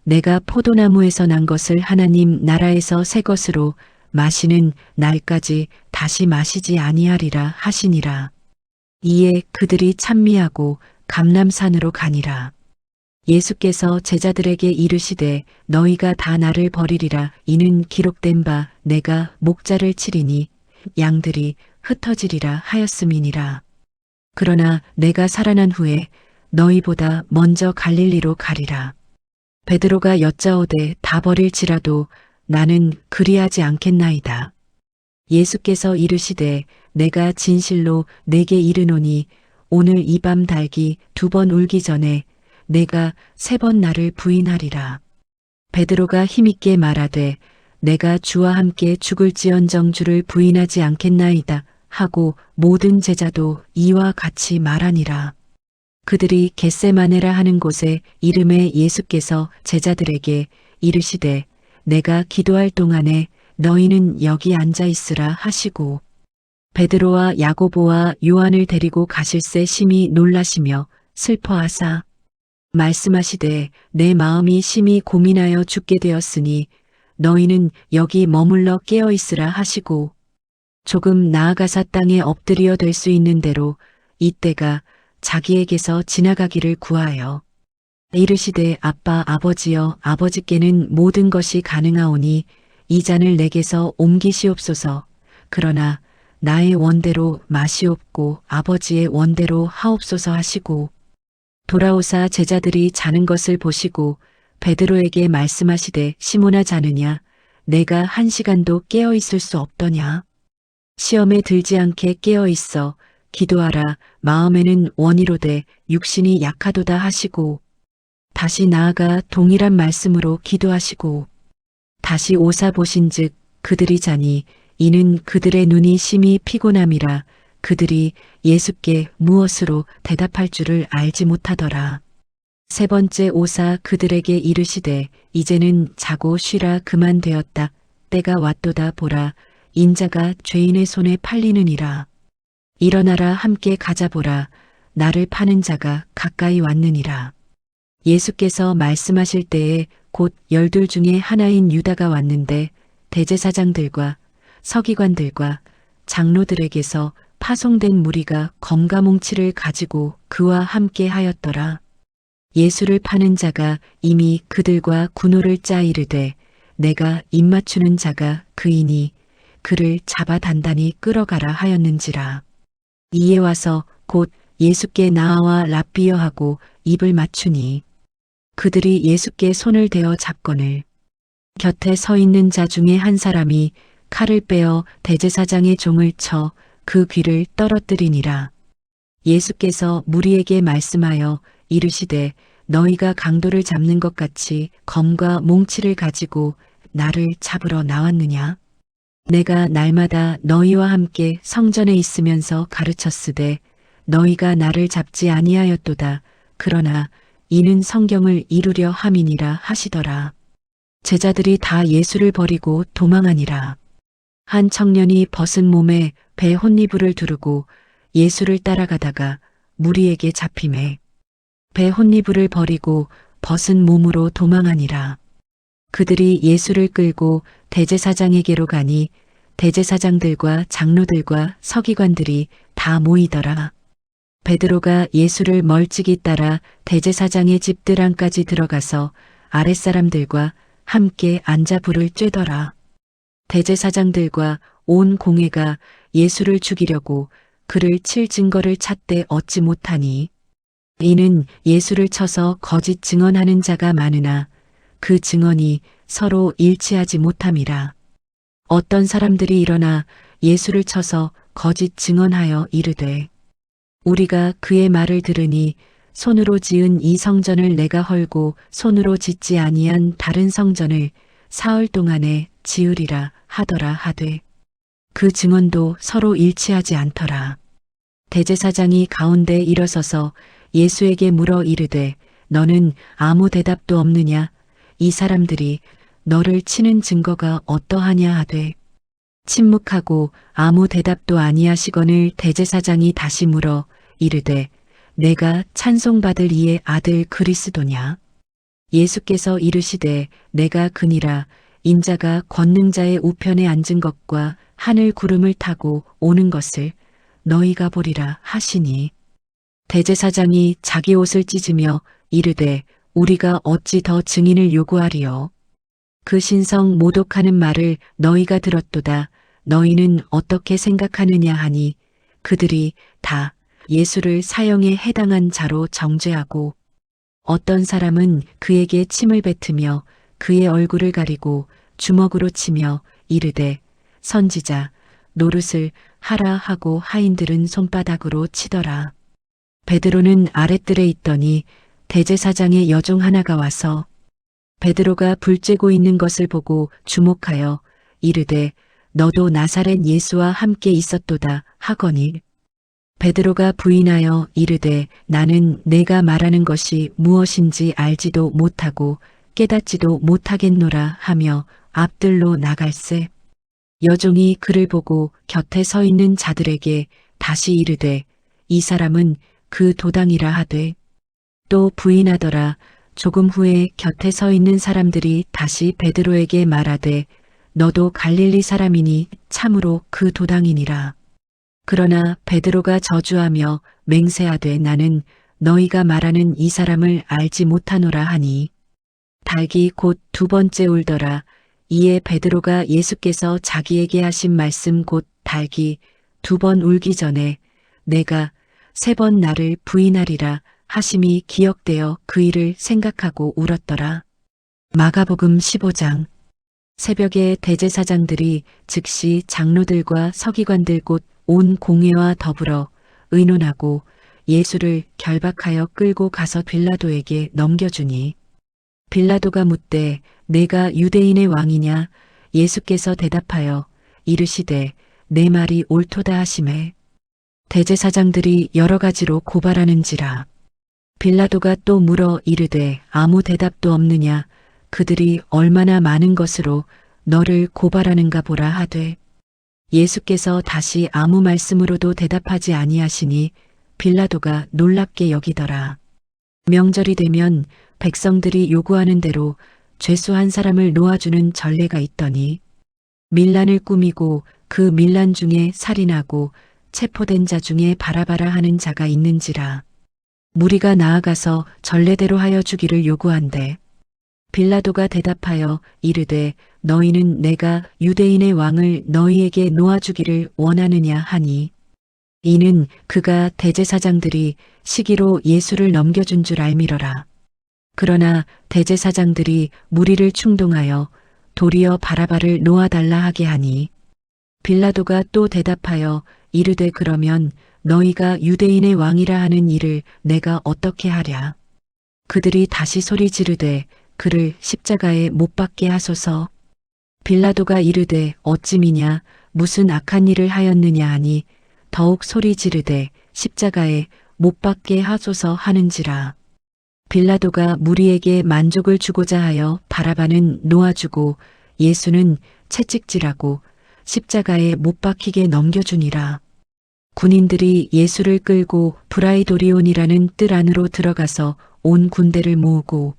내가 포도나무에서 난 것을 하나님 나라에서 새 것으로 마시는 날까지 다시 마시지 아니하리라 하시니라. 이에 그들이 찬미하고 감람산으로 가니라. 예수께서 제자들에게 이르시되 너희가 다 나를 버리리라. 이는 기록된 바 내가 목자를 치리니 양들이 흩어지리라 하였음이니라. 그러나 내가 살아난 후에 너희보다 먼저 갈릴리로 가리라. 베드로가 여짜오되 다 버릴지라도 나는 그리하지 않겠나이다. 예수께서 이르시되 내가 진실로 내게 이르노니 오늘 이 밤 닭이 2번 울기 전에 내가 3번 나를 부인하리라. 베드로가 힘있게 말하되 내가 주와 함께 죽을지언정 주를 부인하지 않겠나이다 하고 모든 제자도 이와 같이 말하니라. 그들이 겟세마네라 하는 곳에 이름에 예수께서 제자들에게 이르시되 내가 기도할 동안에 너희는 여기 앉아 있으라 하시고 베드로와 야고보와 요한을 데리고 가실새 심히 놀라시며 슬퍼하사 말씀하시되 내 마음이 심히 고민하여 죽게 되었으니 너희는 여기 머물러 깨어 있으라 하시고 조금 나아가사 땅에 엎드려 될 수 있는 대로 이때가 자기에게서 지나가기를 구하여 이르시되 아빠 아버지여 아버지께는 모든 것이 가능하오니 이 잔을 내게서 옮기시옵소서. 그러나 나의 원대로 마시옵고 아버지의 원대로 하옵소서 하시고 돌아오사 제자들이 자는 것을 보시고 베드로에게 말씀하시되 시몬아 자느냐 내가 1시간도 깨어 있을 수 없더냐. 시험에 들지 않게 깨어 있어 기도하라. 마음에는 원이로되 육신이 약하도다 하시고 다시 나아가 동일한 말씀으로 기도하시고 다시 오사 보신즉 그들이 자니 이는 그들의 눈이 심히 피곤함이라. 그들이 예수께 무엇으로 대답할 줄을 알지 못하더라. 3번째 오사 그들에게 이르시되 이제는 자고 쉬라. 그만 되었다. 때가 왔도다. 보라 인자가 죄인의 손에 팔리느니라. 일어나라 함께 가자. 보라 나를 파는 자가 가까이 왔느니라. 예수께서 말씀하실 때에 곧 12 중에 하나인 유다가 왔는데 대제사장들과 서기관들과 장로들에게서 파송된 무리가 검가몽치를 가지고 그와 함께 하였더라. 예수를 파는 자가 이미 그들과 군호를 짜 이르되 내가 입맞추는 자가 그이니 그를 잡아 단단히 끌어가라 하였는지라. 이에 와서 곧 예수께 나아와 랍비여 하고 입을 맞추니 그들이 예수께 손을 대어 잡거늘 곁에 서 있는 자 중에 한 사람이 칼을 빼어 대제사장의 종을 쳐 그 귀를 떨어뜨리니라. 예수께서 무리에게 말씀하여 이르시되 너희가 강도를 잡는 것 같이 검과 몽치를 가지고 나를 잡으러 나왔느냐. 내가 날마다 너희와 함께 성전에 있으면서 가르쳤으되 너희가 나를 잡지 아니하였도다. 그러나 이는 성경을 이루려 함이니라 하시더라. 제자들이 다 예수를 버리고 도망하니라. 한 청년이 벗은 몸에 배 혼니부를 두르고 예수를 따라가다가 무리에게 잡히매 배 혼니부를 버리고 벗은 몸으로 도망하니라. 그들이 예수를 끌고 대제사장에게로 가니 대제사장들과 장로들과 서기관들이 다 모이더라. 베드로가 예수를 멀찍이 따라 대제사장의 집들 안까지 들어가서 아랫사람들과 함께 앉아 불을 쬐더라. 대제사장들과 온 공회가 예수를 죽이려고 그를 칠 증거를 찾되 얻지 못하니 이는 예수를 쳐서 거짓 증언하는 자가 많으나 그 증언이 서로 일치하지 못함이라. 어떤 사람들이 일어나 예수를 쳐서 거짓 증언하여 이르되 우리가 그의 말을 들으니 손으로 지은 이 성전을 내가 헐고 손으로 짓지 아니한 다른 성전을 사흘 동안에 지으리라 하더라 하되 그 증언도 서로 일치하지 않더라. 대제사장이 가운데 일어서서 예수에게 물어 이르되 너는 아무 대답도 없느냐? 이 사람들이 너를 치는 증거가 어떠하냐 하되 침묵하고 아무 대답도 아니하시거늘 대제사장이 다시 물어 이르되 내가 찬송받을 이의 아들 그리스도냐? 예수께서 이르시되 내가 그니라. 인자가 권능자의 우편에 앉은 것과 하늘 구름을 타고 오는 것을 너희가 보리라 하시니 대제사장이 자기 옷을 찢으며 이르되 우리가 어찌 더 증인을 요구하리요? 그 신성 모독하는 말을 너희가 들었도다. 너희는 어떻게 생각하느냐 하니 그들이 다 예수를 사형에 해당한 자로 정죄하고 어떤 사람은 그에게 침을 뱉으며 그의 얼굴을 가리고 주먹으로 치며 이르되 선지자 노릇을 하라 하고 하인들은 손바닥으로 치더라. 베드로는 아랫뜰에 있더니 대제사장의 여종 하나가 와서 베드로가 불 쬐고 있는 것을 보고 주목하여 이르되 너도 나사렛 예수와 함께 있었도다 하거니 베드로가 부인하여 이르되 나는 내가 말하는 것이 무엇인지 알지도 못하고 깨닫지도 못하겠노라 하며 앞뜰로 나갈새 여종이 그를 보고 곁에 서 있는 자들에게 다시 이르되 이 사람은 그 도당이라 하되 또 부인하더라. 조금 후에 곁에 서 있는 사람들이 다시 베드로에게 말하되 너도 갈릴리 사람이니 참으로 그 도당이니라. 그러나 베드로가 저주하며 맹세하되 나는 너희가 말하는 이 사람을 알지 못하노라 하니 닭이 곧 두 번째 울더라. 이에 베드로가 예수께서 자기에게 하신 말씀 곧 닭이 두 번 울기 전에 내가 세 번 나를 부인하리라 하심이 기억되어 그 일을 생각하고 울었더라. 마가복음 15장. 새벽에 대제사장들이 즉시 장로들과 서기관들 곧 온 공회와 더불어 의논하고 예수를 결박하여 끌고 가서 빌라도에게 넘겨주니 빌라도가 묻되 내가 유대인의 왕이냐? 예수께서 대답하여 이르시되 내 말이 옳도다 하시매 대제사장들이 여러 가지로 고발하는지라. 빌라도가 또 물어 이르되 아무 대답도 없느냐? 그들이 얼마나 많은 것으로 너를 고발하는가 보라 하되 예수께서 다시 아무 말씀으로도 대답하지 아니하시니 빌라도가 놀랍게 여기더라. 명절이 되면 백성들이 요구하는 대로 죄수한 사람을 놓아주는 전례가 있더니 밀란을 꾸미고 그 밀란 중에 살인하고 체포된 자 중에 바라바라 하는 자가 있는지라. 무리가 나아가서 전례대로 하여 주기를 요구한대 빌라도가 대답하여 이르되 너희는 내가 유대인의 왕을 너희에게 놓아주기를 원하느냐 하니 이는 그가 대제사장들이 시기로 예수를 넘겨준 줄 알미러라. 그러나 대제사장들이 무리를 충동하여 도리어 바라바를 놓아달라 하게 하니 빌라도가 또 대답하여 이르되 그러면 너희가 유대인의 왕이라 하는 일을 내가 어떻게 하랴. 그들이 다시 소리 지르되 그를 십자가에 못 박게 하소서. 빌라도가 이르되 어찌미냐 무슨 악한 일을 하였느냐 하니 더욱 소리 지르되 십자가에 못 박게 하소서 하는지라. 빌라도가 무리에게 만족을 주고자 하여 바라바는 놓아주고 예수는 채찍질하고 십자가에 못 박히게 넘겨주니라. 군인들이 예수를 끌고 브라이도리온이라는 뜰 안으로 들어가서 온 군대를 모으고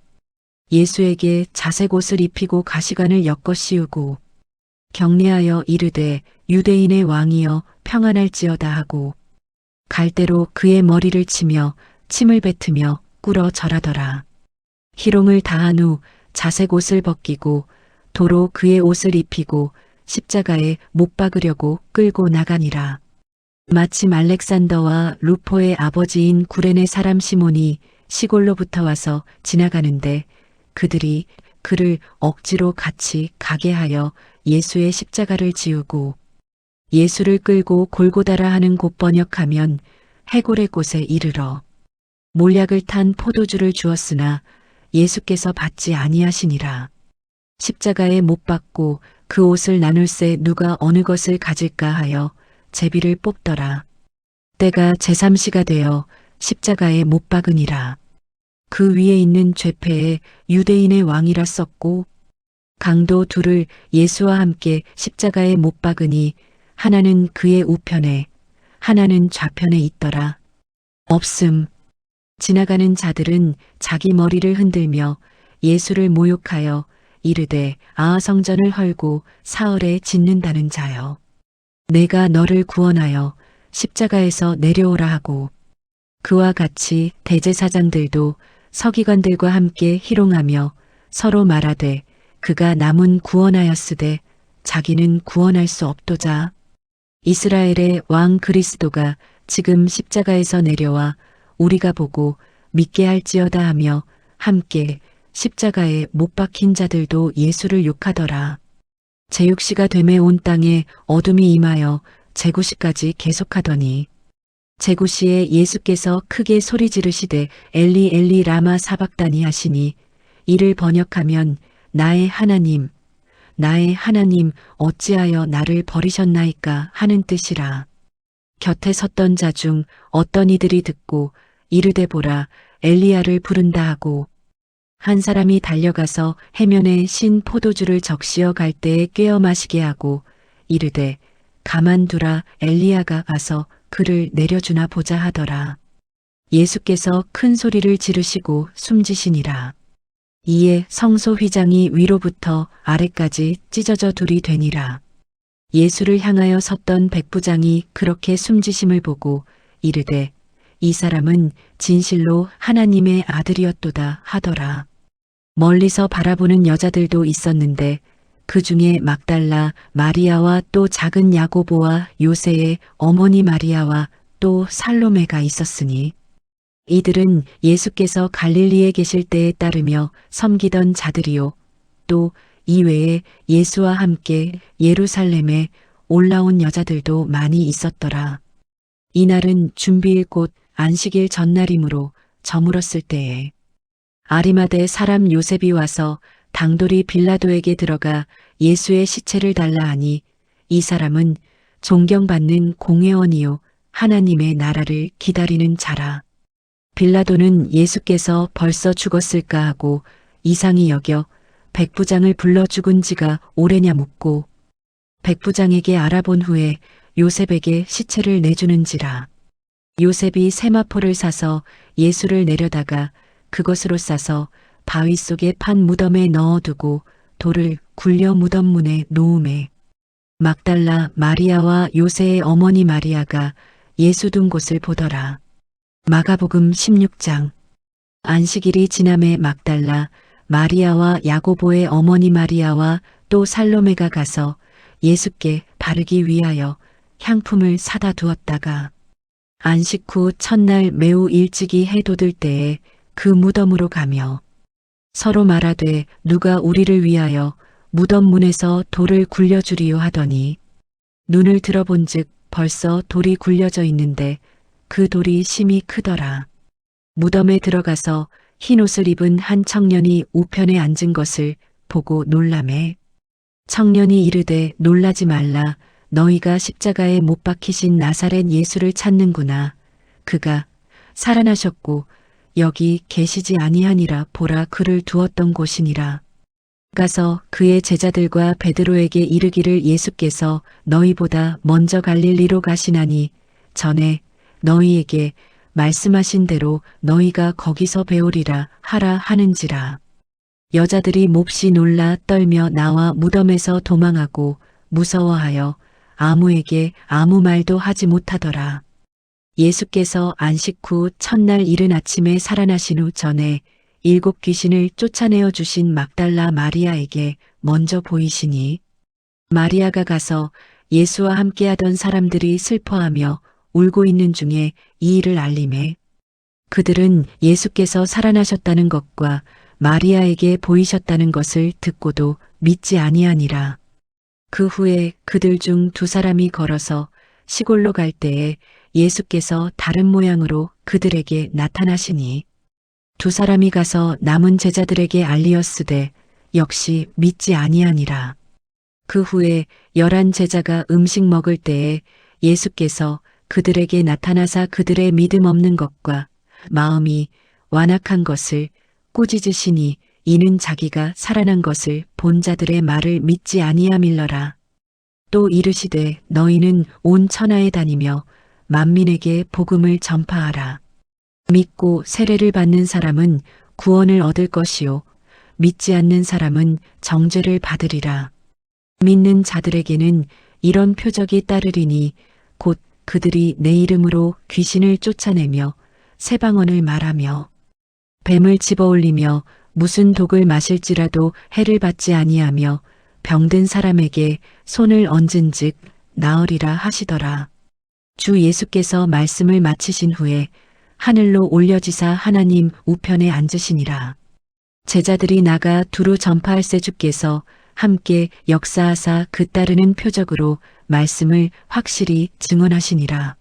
예수에게 자색 옷을 입히고 가시관을 엮어 씌우고 경례하여 이르되 유대인의 왕이여 평안할지어다 하고 갈대로 그의 머리를 치며 침을 뱉으며 꿇어 절하더라. 희롱을 다한 후 자색 옷을 벗기고 도로 그의 옷을 입히고 십자가에 못 박으려고 끌고 나가니라. 마침 알렉산더와 루포의 아버지인 구레네 사람 시몬이 시골로부터 와서 지나가는데 그들이 그를 억지로 같이 가게 하여 예수의 십자가를 지우고 예수를 끌고 골고다라 하는 곳 번역하면 해골의 곳에 이르러 몰약을 탄 포도주를 주었으나 예수께서 받지 아니하시니라. 십자가에 못 박고 그 옷을 나눌새 누가 어느 것을 가질까 하여 제비를 뽑더라. 때가 제3시가 되어 십자가에 못 박으니라. 그 위에 있는 죄패에 유대인의 왕이라 썼고 강도 둘을 예수와 함께 십자가에 못 박으니 하나는 그의 우편에 하나는 좌편에 있더라. 없음. 지나가는 자들은 자기 머리를 흔들며 예수를 모욕하여 이르되 성전을 헐고 사흘에 짓는다는 자여. 내가 너를 구원하여 십자가에서 내려오라 하고 그와 같이 대제사장들도 서기관들과 함께 희롱하며 서로 말하되 그가 남은 구원하였으되 자기는 구원할 수 없도자. 이스라엘의 왕 그리스도가 지금 십자가에서 내려와 우리가 보고 믿게 할지어다 하며 함께 십자가에 못 박힌 자들도 예수를 욕하더라. 제6시가 되매 온 땅에 어둠이 임하여 제9시까지 계속하더니 제9시에 예수께서 크게 소리 지르시되 엘리 엘리 라마 사박다니 하시니 이를 번역하면 나의 하나님 어찌하여 나를 버리셨나이까 하는 뜻이라. 곁에 섰던 자 중 어떤 이들이 듣고 이르되 보라 엘리야를 부른다 하고 한 사람이 달려가서 해면에 신 포도주를 적시어 갈 때에 꿰어 마시게 하고 이르되 가만두라 엘리야가 가서 그를 내려주나 보자 하더라. 예수께서 큰 소리를 지르시고 숨지시니라. 이에 성소 휘장이 위로부터 아래까지 찢어져 둘이 되니라. 예수를 향하여 섰던 백부장이 그렇게 숨지심을 보고 이르되 이 사람은 진실로 하나님의 아들이었도다 하더라. 멀리서 바라보는 여자들도 있었는데 그 중에 막달라 마리아와 또 작은 야고보와 요새의 어머니 마리아와 또 살로메가 있었으니 이들은 예수께서 갈릴리에 계실 때에 따르며 섬기던 자들이요 또 이외에 예수와 함께 예루살렘에 올라온 여자들도 많이 있었더라. 이날은 준비일 곧 안식일 전날이므로 저물었을 때에 아리마대 사람 요셉이 와서 당돌이 빌라도에게 들어가 예수의 시체를 달라 하니 이 사람은 존경받는 공회원이요 하나님의 나라를 기다리는 자라. 빌라도는 예수께서 벌써 죽었을까 하고 이상히 여겨 백부장을 불러 죽은 지가 오래냐 묻고 백부장에게 알아본 후에 요셉에게 시체를 내주는지라. 요셉이 세마포를 사서 예수를 내려다가 그것으로 싸서 바위 속에 판 무덤에 넣어두고 돌을 굴려 무덤 문에 놓음에 막달라 마리아와 요새의 어머니 마리아가 예수 둔 곳을 보더라. 마가복음 16장. 안식일이 지남에 막달라 마리아와 야고보의 어머니 마리아와 또 살로메가 가서 예수께 바르기 위하여 향품을 사다 두었다가 안식 후 첫날 매우 일찍이 해 돋을 때에 그 무덤으로 가며 서로 말하되 누가 우리를 위하여 무덤 문에서 돌을 굴려주리요 하더니 눈을 들어본즉 벌써 돌이 굴려져 있는데 그 돌이 심히 크더라. 무덤에 들어가서 흰 옷을 입은 한 청년이 우편에 앉은 것을 보고 놀라매 청년이 이르되 놀라지 말라 너희가 십자가에 못 박히신 나사렛 예수를 찾는구나. 그가 살아나셨고 여기 계시지 아니하니라 보라 그를 두었던 곳이니라. 가서 그의 제자들과 베드로에게 이르기를 예수께서 너희보다 먼저 갈릴리로 가시나니 전에 너희에게 말씀하신 대로 너희가 거기서 배우리라 하라 하는지라. 여자들이 몹시 놀라 떨며 나와 무덤에서 도망하고 무서워하여 아무에게 아무 말도 하지 못하더라. 예수께서 안식 후 첫날 이른 아침에 살아나신 후 전에 7 귀신을 쫓아내어 주신 막달라 마리아에게 먼저 보이시니 마리아가 가서 예수와 함께하던 사람들이 슬퍼하며 울고 있는 중에 이 일을 알림해 그들은 예수께서 살아나셨다는 것과 마리아에게 보이셨다는 것을 듣고도 믿지 아니하니라. 그 후에 그들 중 두 사람이 걸어서 시골로 갈 때에 예수께서 다른 모양으로 그들에게 나타나시니 두 사람이 가서 남은 제자들에게 알리었으되 역시 믿지 아니하니라. 그 후에 11 제자가 음식 먹을 때에 예수께서 그들에게 나타나사 그들의 믿음 없는 것과 마음이 완악한 것을 꾸짖으시니 이는 자기가 살아난 것을 본 자들의 말을 믿지 아니함일러라. 또 이르시되 너희는 온 천하에 다니며 만민에게 복음을 전파하라. 믿고 세례를 받는 사람은 구원을 얻을 것이요 믿지 않는 사람은 정죄를 받으리라. 믿는 자들에게는 이런 표적이 따르리니 곧 그들이 내 이름으로 귀신을 쫓아내며 새 방언을 말하며 뱀을 집어올리며 무슨 독을 마실지라도 해를 받지 아니하며 병든 사람에게 손을 얹은즉 나으리라 하시더라. 주 예수께서 말씀을 마치신 후에 하늘로 올려지사 하나님 우편에 앉으시니라. 제자들이 나가 두루 전파할새 주께서 함께 역사하사 그 따르는 표적으로 말씀을 확실히 증언하시니라.